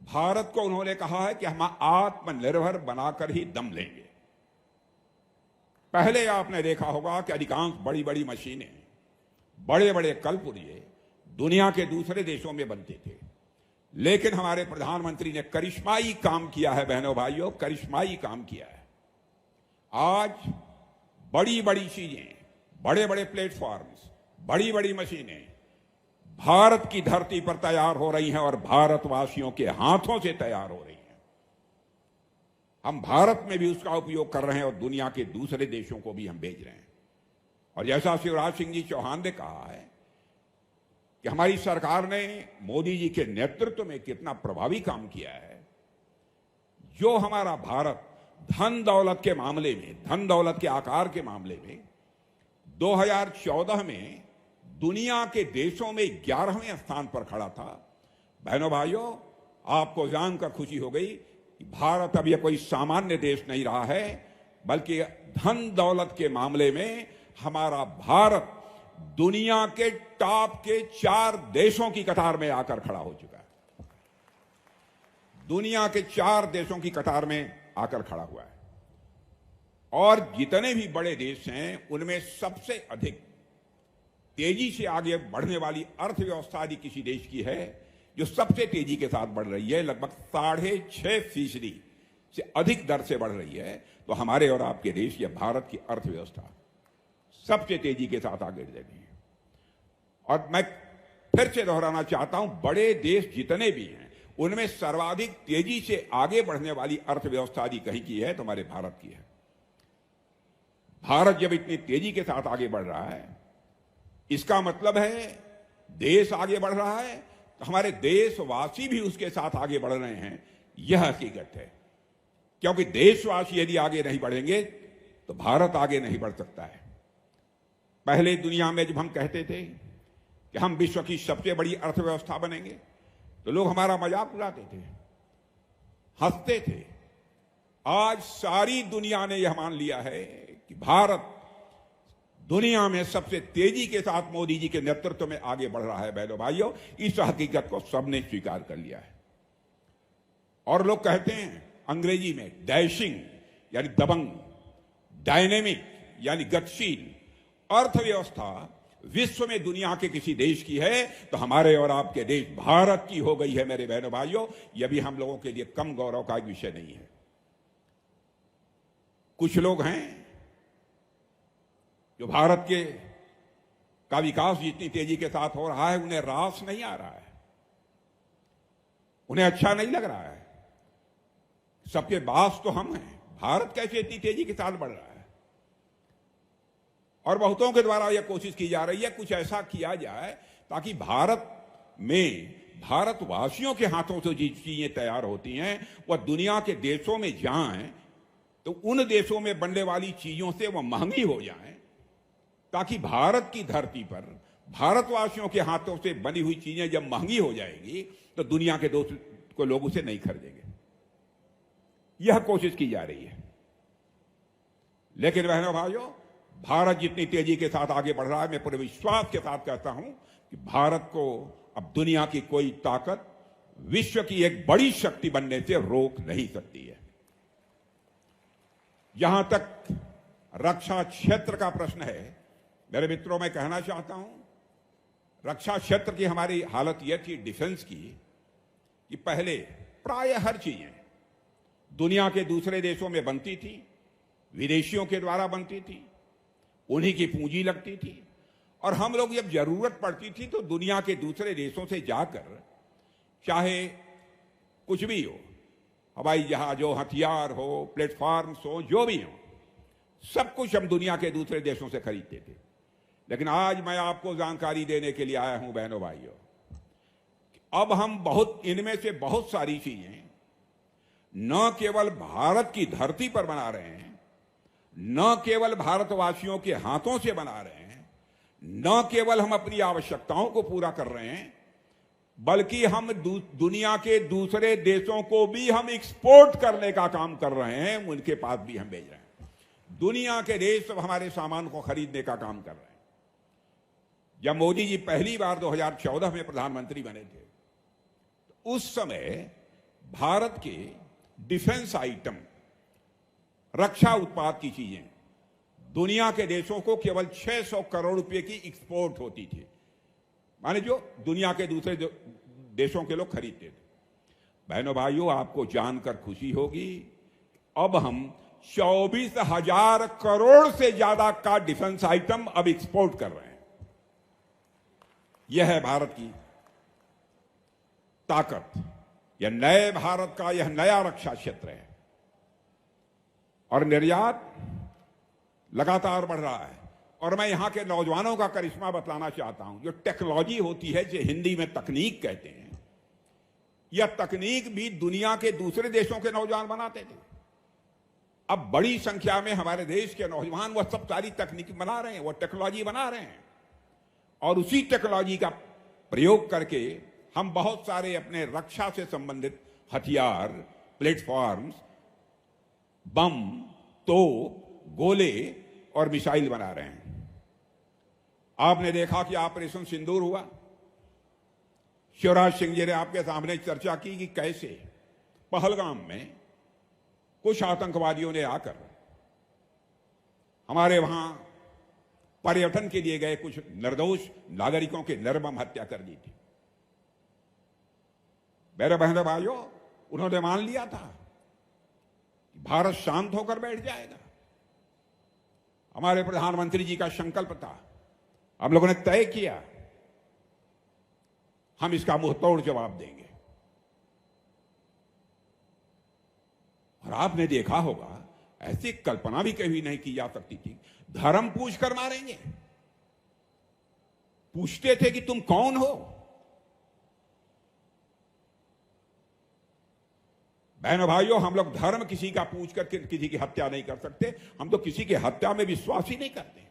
भारत को उन्होंने कहा है कि हम आत्मनिर्भर बनाकर ही दम लेंगे। पहले आपने देखा होगा कि अधिकांश बड़ी बड़ी मशीनें, बड़े बड़े कलपुर्जे दुनिया के दूसरे देशों में बनते थे, लेकिन हमारे प्रधानमंत्री ने करिश्माई काम किया है बहनों भाइयों, करिश्माई काम किया है। आज बड़ी बड़ी चीजें, बड़े बड़े प्लेटफॉर्म्स, बड़ी बड़ी मशीनें भारत की धरती पर तैयार हो रही हैं और भारतवासियों के हाथों से तैयार हो रही हैं। हम भारत में भी उसका उपयोग कर रहे हैं और दुनिया के दूसरे देशों को भी हम भेज रहे हैं। और जैसा शिवराज सिंह जी चौहान ने कहा है कि हमारी सरकार ने मोदी जी के नेतृत्व में कितना प्रभावी काम किया है। जो हमारा भारत धन दौलत के मामले में, धन दौलत के आकार के मामले में 2014 में दुनिया के देशों में 11वें स्थान पर खड़ा था, बहनों भाइयों आपको जानकर खुशी हो गई कि भारत अब यह कोई सामान्य देश नहीं रहा है, बल्कि धन दौलत के मामले में हमारा भारत दुनिया के टॉप के 4 देशों की कतार में आकर खड़ा हो चुका है। दुनिया के 4 देशों की कतार में आकर खड़ा हुआ है। और जितने भी बड़े देश हैं उनमें सबसे अधिक तेजी से आगे बढ़ने वाली अर्थव्यवस्था यदि किसी देश की है जो सबसे तेजी के साथ बढ़ रही है, लगभग 6.5% से अधिक दर से बढ़ रही है, तो हमारे और आपके देश या भारत की अर्थव्यवस्था सबसे तेजी के साथ आगे बढ़ रही है। और मैं फिर से दोहराना चाहता हूं, बड़े देश जितने भी हैं उनमें सर्वाधिक तेजी से आगे बढ़ने वाली अर्थव्यवस्था यदि कहीं की है तो हमारे भारत की है। भारत जब इतनी तेजी के साथ आगे बढ़ रहा है, इसका मतलब है देश आगे बढ़ रहा है तो हमारे देशवासी भी उसके साथ आगे बढ़ रहे हैं। यह हकीकत है, क्योंकि देशवासी यदि आगे नहीं बढ़ेंगे तो भारत आगे नहीं बढ़ सकता है। पहले दुनिया में जब हम कहते थे कि हम विश्व की सबसे बड़ी अर्थव्यवस्था बनेंगे तो लोग हमारा मजाक उड़ाते थे, हंसते थे। आज सारी दुनिया ने यह मान लिया है कि भारत दुनिया में सबसे तेजी के साथ मोदी जी के नेतृत्व में आगे बढ़ रहा है। बहनों भाइयों, इस हकीकत को सबने स्वीकार कर लिया है। और लोग कहते हैं अंग्रेजी में डैशिंग यानी दबंग, डायनेमिक यानी गतिशील अर्थव्यवस्था विश्व में दुनिया के किसी देश की है तो हमारे और आपके देश भारत की हो गई है। मेरे बहनों भाइयों, यह भी हम लोगों के लिए कम गौरव का एक विषय नहीं है। कुछ लोग हैं जो भारत के का विकास जितनी तेजी के साथ हो रहा है उन्हें रास नहीं आ रहा है, उन्हें अच्छा नहीं लग रहा है। सबके बास तो हम हैं, भारत कैसे इतनी तेजी के साथ बढ़ रहा है। और बहुतों के द्वारा यह कोशिश की जा रही है कुछ ऐसा किया जाए ताकि भारत में भारतवासियों के हाथों से जो चीजें तैयार होती हैं वह दुनिया के देशों में जाएं तो उन देशों में बनने वाली चीजों से वह महंगी हो जाएं, ताकि भारत की धरती पर भारतवासियों के हाथों से बनी हुई चीजें जब महंगी हो जाएंगी तो दुनिया के दोस्त को लोग उसे नहीं खरीदेंगे। यह कोशिश की जा रही है। लेकिन बहनों भाइयों, भारत जितनी तेजी के साथ आगे बढ़ रहा है, मैं पूरे विश्वास के साथ कहता हूं कि भारत को अब दुनिया की कोई ताकत विश्व की एक बड़ी शक्ति बनने से रोक नहीं सकती है। जहां तक रक्षा क्षेत्र का प्रश्न है, मेरे मित्रों, मैं कहना चाहता हूं, रक्षा क्षेत्र की हमारी हालत यह थी डिफेंस की कि पहले प्राय हर चीजें दुनिया के दूसरे देशों में बनती थी, विदेशियों के द्वारा बनती थी, उन्हीं की पूंजी लगती थी, और हम लोग जब जरूरत पड़ती थी तो दुनिया के दूसरे देशों से जाकर चाहे कुछ भी हो, हवाई जहाज हो, हथियार हो, प्लेटफॉर्म्स हो, जो भी हो, सब कुछ हम दुनिया के दूसरे देशों से खरीदते थे। लेकिन आज मैं आपको जानकारी देने के लिए आया हूं बहनों भाइयों, अब हम इनमें से बहुत सारी चीजें न केवल भारत की धरती पर बना रहे हैं, न केवल भारतवासियों के हाथों से बना रहे हैं, न केवल हम अपनी आवश्यकताओं को पूरा कर रहे हैं, बल्कि हम दुनिया के दूसरे देशों को भी हम एक्सपोर्ट करने का काम कर रहे हैं, उनके पास भी हम भेज रहे हैं। दुनिया के देश सब हमारे सामान को खरीदने का काम कर रहे हैं। जब मोदी जी पहली बार 2014 में प्रधानमंत्री बने थे, तो उस समय भारत के डिफेंस आइटम, रक्षा उत्पाद की चीजें दुनिया के देशों को केवल 600 करोड़ रुपए की एक्सपोर्ट होती थी, माने जो दुनिया के दूसरे देशों के लोग खरीदते थे। बहनों भाइयों, आपको जानकर खुशी होगी, अब हम 24,000 करोड़ से ज्यादा का डिफेंस आइटम अब एक्सपोर्ट कर रहे हैं। यह है भारत की ताकत, यह नए भारत का यह नया रक्षा क्षेत्र है। और निर्यात लगातार बढ़ रहा है। और मैं यहां के नौजवानों का करिश्मा बतलाना चाहता हूं। जो टेक्नोलॉजी होती है, जो हिंदी में तकनीक कहते हैं, यह तकनीक भी दुनिया के दूसरे देशों के नौजवान बनाते थे। अब बड़ी संख्या में हमारे देश के नौजवान वह सब सारी तकनीक बना रहे हैं, वह टेक्नोलॉजी बना रहे हैं, और उसी टेक्नोलॉजी का प्रयोग करके हम बहुत सारे अपने रक्षा से संबंधित हथियार, प्लेटफॉर्म्स, बम, तोप, गोले और मिसाइल बना रहे हैं। आपने देखा कि ऑपरेशन सिंदूर हुआ। शिवराज सिंह जी ने आपके सामने चर्चा की कि कैसे पहलगाम में कुछ आतंकवादियों ने आकर हमारे वहां पर्यटन के लिए गए कुछ निर्दोष नागरिकों की निर्मम हत्या कर दी थी। मेरे बहनों भाइयों, उन्होंने मान लिया था कि भारत शांत होकर बैठ जाएगा। हमारे प्रधानमंत्री जी का संकल्प था, हम लोगों ने तय किया हम इसका मुंहतोड़ जवाब देंगे। और आपने देखा होगा, ऐसी कल्पना भी कभी नहीं की जा सकती थी। धर्म पूछ कर मारेंगे। पूछते थे कि तुम कौन हो। बहनों भाइयों, हम लोग धर्म किसी का पूछ कर किसी की हत्या नहीं कर सकते। हम तो किसी की हत्या में विश्वास ही नहीं करते।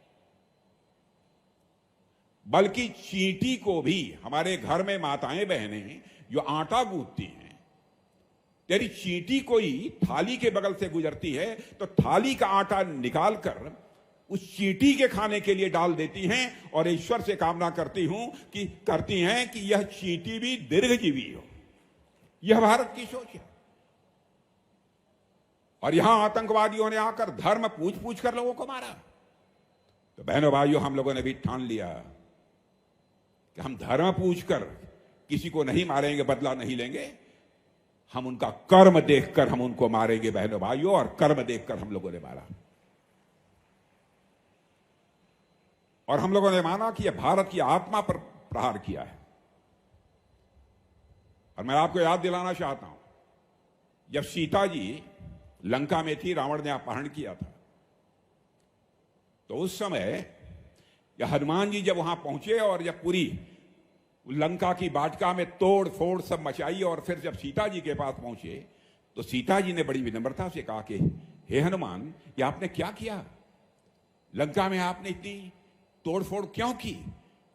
बल्कि चींटी को भी, हमारे घर में माताएं बहनें जो आटा गूंथती हैं, तेरी चींटी कोई थाली के बगल से गुजरती है तो थाली का आटा निकालकर उस चींटी के खाने के लिए डाल देती हैं, और ईश्वर से कामना करती हैं कि यह चींटी भी दीर्घजीवी हो। यह भारत की सोच है। और यहां आतंकवादियों ने आकर धर्म पूछ पूछ कर लोगों को मारा। तो बहनों भाइयों, हम लोगों ने भी ठान लिया कि हम धर्म पूछकर किसी को नहीं मारेंगे, बदला नहीं लेंगे। हम उनका कर्म देखकर हम उनको मारेंगे बहनों भाइयों, और कर्म देखकर हम लोगों ने मारा। और हम लोगों ने माना कि यह भारत की आत्मा पर प्रहार किया है। और मैं आपको याद दिलाना चाहता हूं, जब सीता जी लंका में थी, रावण ने अपहरण किया था, तो उस समय यह हनुमान जी जब वहां पहुंचे और जब पूरी लंका की वाटिका में तोड़ फोड़ सब मचाई, और फिर जब सीता जी के पास पहुंचे तो सीता जी ने बड़ी विनम्रता से कहा कि हे हनुमान, ये आपने क्या किया? लंका में आपने इतनी तोड़फोड़ क्यों की?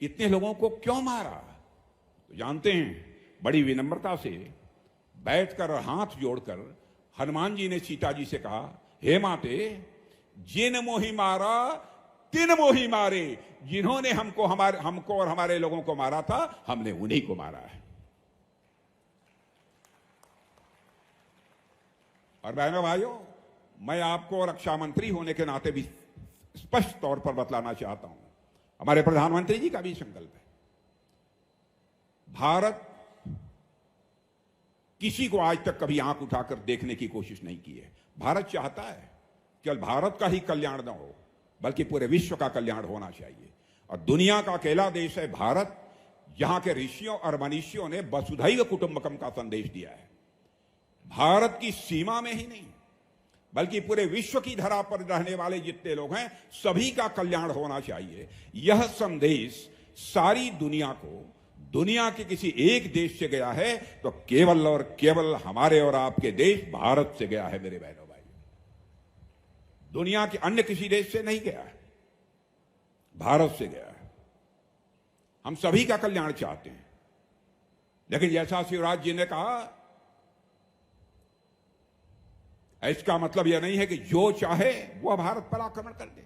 इतने लोगों को क्यों मारा? तो जानते हैं, बड़ी विनम्रता से बैठकर और हाथ जोड़कर हनुमान जी ने सीता जी से कहा, हे माते, जिन मोहि मारा तिन मोहि मारे। जिन्होंने हमको और हमारे लोगों को मारा था, हमने उन्हीं को मारा है। और बहनों भाइयों, मैं आपको रक्षा मंत्री होने के नाते भी स्पष्ट तौर पर बतलाना चाहता हूं, हमारे प्रधानमंत्री जी का भी संकल्प है। भारत किसी को आज तक कभी आंख उठाकर देखने की कोशिश नहीं की है। भारत चाहता है केवल भारत का ही कल्याण न हो, बल्कि पूरे विश्व का कल्याण होना चाहिए। और दुनिया का अकेला देश है भारत, जहां के ऋषियों और मनीषियों ने वसुधैव कुटुंबकम का संदेश दिया है। भारत की सीमा में ही नहीं, बल्कि पूरे विश्व की धरा पर रहने वाले जितने लोग हैं, सभी का कल्याण होना चाहिए। यह संदेश सारी दुनिया को, दुनिया के किसी एक देश से गया है तो केवल और केवल हमारे और आपके देश भारत से गया है मेरे बहनों भाई। दुनिया के अन्य किसी देश से नहीं गया है, भारत से गया है। हम सभी का कल्याण चाहते हैं, लेकिन जैसा शिवराज जी ने कहा, इसका मतलब यह नहीं है कि जो चाहे वह भारत पर आक्रमण कर दे।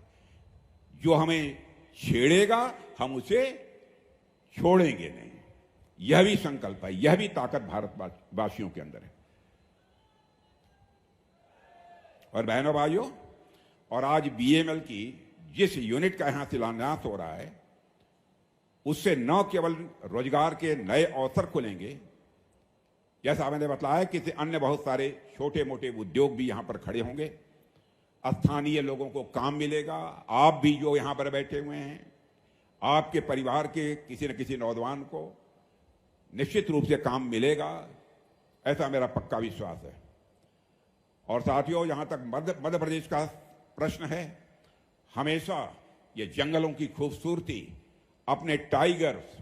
जो हमें छेड़ेगा हम उसे छोड़ेंगे नहीं। यह भी संकल्प है, यह भी ताकत भारतवासियों के अंदर है। और बहनों भाइयों, और आज बीएमएल की जिस यूनिट का यहां शिलान्यास हो रहा है, उससे न केवल रोजगार के नए अवसर खुलेंगे, जैसा मैंने बताया कि अन्य बहुत सारे छोटे मोटे उद्योग भी यहां पर खड़े होंगे, स्थानीय लोगों को काम मिलेगा। आप भी जो यहां पर बैठे हुए हैं, आपके परिवार के किसी न किसी नौजवान को निश्चित रूप से काम मिलेगा, ऐसा मेरा पक्का विश्वास है। और साथियों, जहां तक मध्य प्रदेश का प्रश्न है, हमेशा ये जंगलों की खूबसूरती, अपने टाइगर्स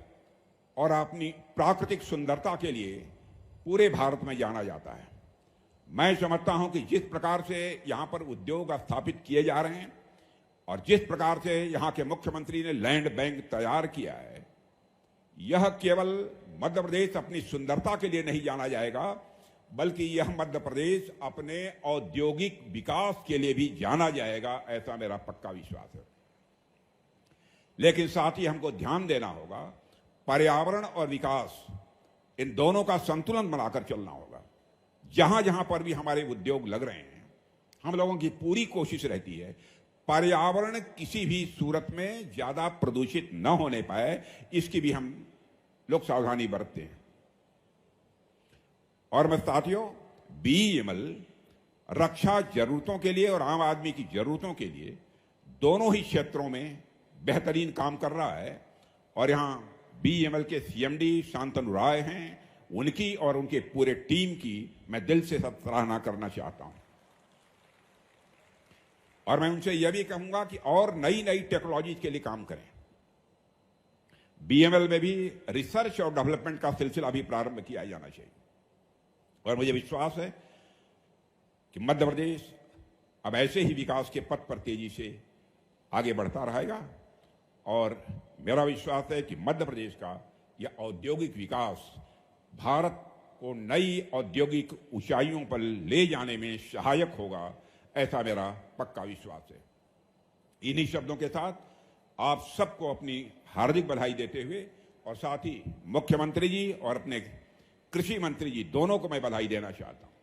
और अपनी प्राकृतिक सुंदरता के लिए पूरे भारत में जाना जाता है। मैं समझता हूं कि जिस प्रकार से यहां पर उद्योग स्थापित किए जा रहे हैं और जिस प्रकार से यहां के मुख्यमंत्री ने लैंड बैंक तैयार किया है, यह केवल मध्य प्रदेश अपनी सुंदरता के लिए नहीं जाना जाएगा, बल्कि यह मध्य प्रदेश अपने औद्योगिक विकास के लिए भी जाना जाएगा, ऐसा मेरा पक्का विश्वास है। लेकिन साथ ही हमको ध्यान देना होगा, पर्यावरण और विकास, इन दोनों का संतुलन बनाकर चलना होगा। जहां जहां पर भी हमारे उद्योग लग रहे हैं, हम लोगों की पूरी कोशिश रहती है पर्यावरण किसी भी सूरत में ज्यादा प्रदूषित न होने पाए, इसकी भी हम लोग सावधानी बरतते हैं। और मैं साथियों, बीईएमएल रक्षा जरूरतों के लिए और आम आदमी की जरूरतों के लिए दोनों ही क्षेत्रों में बेहतरीन काम कर रहा है। और यहां बीईएमएल के सीएमडी शांतनु राय हैं, उनकी और उनके पूरे टीम की मैं दिल से सराहना करना चाहता हूं। और मैं उनसे यह भी कहूंगा कि और नई नई टेक्नोलॉजी के लिए काम करें। बीईएमएल में भी रिसर्च और डेवलपमेंट का सिलसिला भी प्रारंभ किया जाना चाहिए। और मुझे विश्वास है कि मध्य प्रदेश अब ऐसे ही विकास के पथ पर तेजी से आगे बढ़ता रहेगा। और मेरा विश्वास है कि मध्य प्रदेश का यह औद्योगिक विकास भारत को नई औद्योगिक ऊंचाइयों पर ले जाने में सहायक होगा, ऐसा मेरा पक्का विश्वास है। इन्हीं शब्दों के साथ आप सबको अपनी हार्दिक बधाई देते हुए, और साथ ही मुख्यमंत्री जी और अपने कृषि मंत्री जी दोनों को मैं बधाई देना चाहता हूं।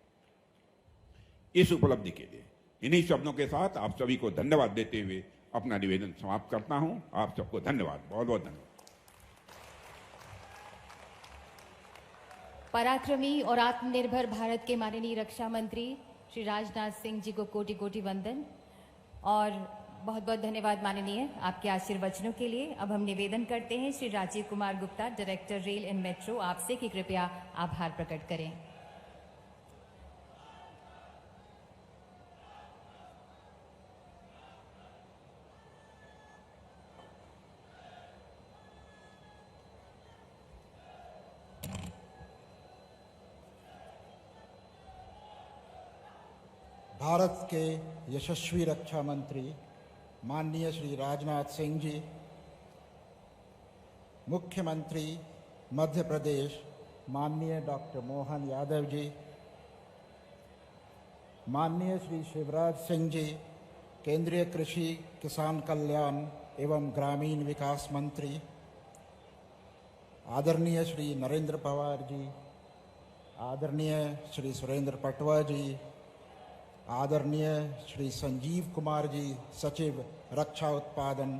इस उपलब्धि के लिए। इन्हीं शब्दों के साथ आप सभी को धन्यवाद देते हुए अपना निवेदन समाप्त करता हूं। आप सबको धन्यवाद, बहुत बहुत धन्यवाद। पराक्रमी और आत्मनिर्भर भारत के माननीय रक्षा मंत्री श्री राजनाथ सिंह जी को कोटि कोटि वंदन और बहुत बहुत धन्यवाद माननीय आपके आशीर्वचनों के लिए। अब हम निवेदन करते हैं Shri Rajeev Kumar Gupta, director rail and metro, आपसे कि कृपया आभार प्रकट करें। भारत के यशस्वी रक्षा मंत्री माननीय श्री राजनाथ सिंह जी, मुख्यमंत्री मध्य प्रदेश माननीय डॉक्टर मोहन यादव जी, माननीय श्री शिवराज सिंह जी, केंद्रीय कृषि किसान कल्याण एवं ग्रामीण विकास मंत्री, आदरणीय श्री नरेंद्र पवार जी, आदरणीय श्री सुरेंद्र पटवा जी, आदरणीय श्री संजीव कुमार जी, सचिव रक्षा उत्पादन,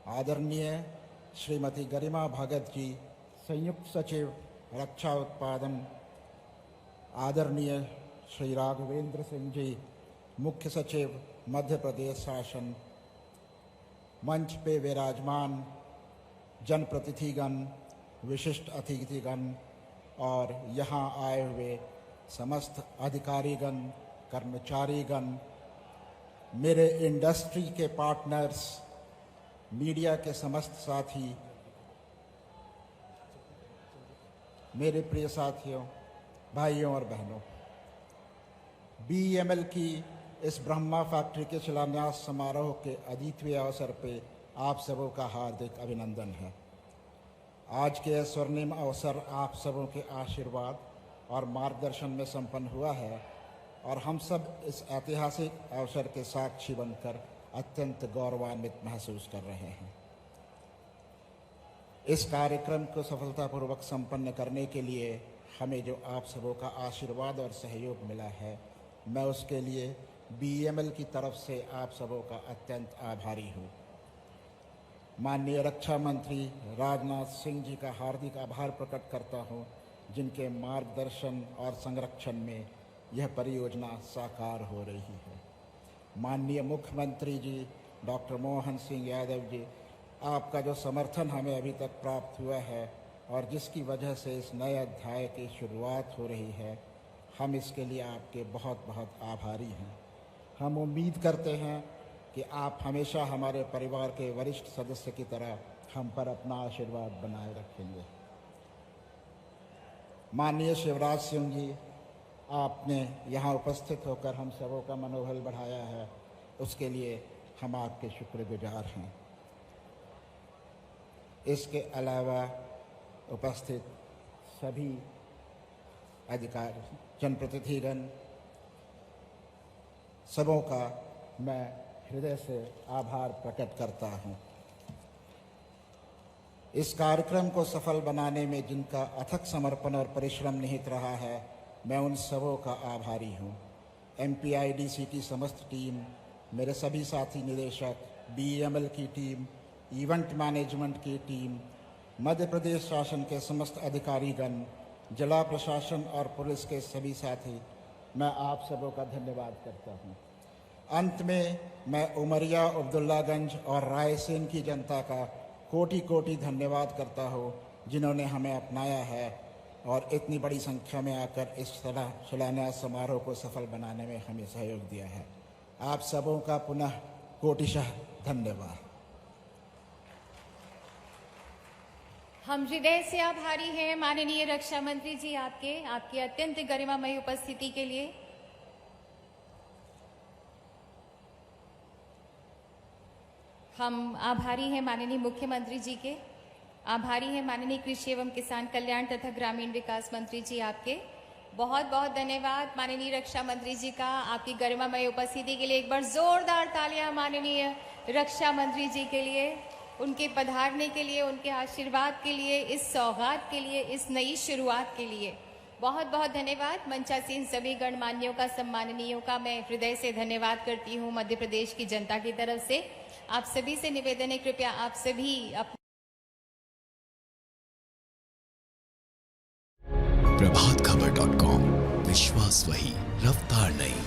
आदरणीय श्रीमती गरिमा भगत जी, संयुक्त सचिव रक्षा उत्पादन, आदरणीय श्री राघवेंद्र सिंह जी, मुख्य सचिव मध्य प्रदेश शासन, मंच पे विराजमान जनप्रतिनिधिगण, विशिष्ट अतिथिगण और यहाँ आए हुए समस्त अधिकारीगण, कर्मचारीगण, मेरे इंडस्ट्री के पार्टनर्स, मीडिया के समस्त साथी, मेरे प्रिय साथियों, भाइयों और बहनों, बीईएमएल की इस ब्रह्मा फैक्ट्री के शिलान्यास समारोह के अद्वितीय अवसर पे आप सबों का हार्दिक अभिनंदन है। आज के स्वर्णिम अवसर आप सबों के आशीर्वाद और मार्गदर्शन में संपन्न हुआ है और हम सब इस ऐतिहासिक अवसर के साक्षी बनकर अत्यंत गौरवान्वित महसूस कर रहे हैं। इस कार्यक्रम को सफलतापूर्वक संपन्न करने के लिए हमें जो आप सबों का आशीर्वाद और सहयोग मिला है, मैं उसके लिए बीईएमएल की तरफ से आप सबों का अत्यंत आभारी हूँ। माननीय रक्षा मंत्री राजनाथ सिंह जी का हार्दिक आभार प्रकट करता हूँ, जिनके मार्गदर्शन और संरक्षण में यह परियोजना साकार हो रही है। माननीय मुख्यमंत्री जी डॉक्टर मोहन सिंह यादव जी, आपका जो समर्थन हमें अभी तक प्राप्त हुआ है और जिसकी वजह से इस नए अध्याय की शुरुआत हो रही है, हम इसके लिए आपके बहुत बहुत आभारी हैं। हम उम्मीद करते हैं कि आप हमेशा हमारे परिवार के वरिष्ठ सदस्य की तरह हम पर अपना आशीर्वाद बनाए रखेंगे। माननीय शिवराज सिंह जी, आपने यहाँ उपस्थित होकर हम सबों का मनोबल बढ़ाया है, उसके लिए हम आपके शुक्रगुजार हैं। इसके अलावा उपस्थित सभी अधिकारी, जनप्रतिनिधिगण, सबों का मैं हृदय से आभार प्रकट करता हूँ। इस कार्यक्रम को सफल बनाने में जिनका अथक समर्पण और परिश्रम निहित रहा है, मैं उन सबों का आभारी हूँ। एमपीआईडीसी की समस्त टीम, मेरे सभी साथी निदेशक, बीईएमएल की टीम, इवेंट मैनेजमेंट की टीम, मध्य प्रदेश शासन के समस्त अधिकारीगण, जिला प्रशासन और पुलिस के सभी साथी, मैं आप सबों का धन्यवाद करता हूँ। अंत में मैं उमरिया, अब्दुल्लागंज और रायसेन की जनता का कोटि कोटि धन्यवाद करता हूँ, जिन्होंने हमें अपनाया है और इतनी बड़ी संख्या में आकर इस शिलान्यास समारोह को सफल बनाने में हमें सहयोग दिया है। आप सबों का पुनः कोटिशः धन्यवाद। हम हृदय से आभारी हैं माननीय रक्षा मंत्री जी आपकी अत्यंत गरिमामय उपस्थिति के लिए। हम आभारी हैं माननीय मुख्यमंत्री जी के, आभारी हैं माननीय कृषि एवं किसान कल्याण तथा ग्रामीण विकास मंत्री जी आपके। बहुत बहुत धन्यवाद माननीय रक्षा मंत्री जी का आपकी गरिमामय उपस्थिति के लिए। एक बार जोरदार तालियां माननीय रक्षा मंत्री जी के लिए, उनके पधारने के लिए, उनके आशीर्वाद के लिए, इस सौगात के लिए, इस नई शुरुआत के लिए। बहुत बहुत धन्यवाद। मंचासीन सभी गणमान्यों का, सम्माननीयों का मैं हृदय से धन्यवाद करती हूँ मध्य प्रदेश की जनता की तरफ से। आप सभी से निवेदन है, कृपया आप सभी प्रभातखबर.com, विश्वास वही, रफ्तार नहीं।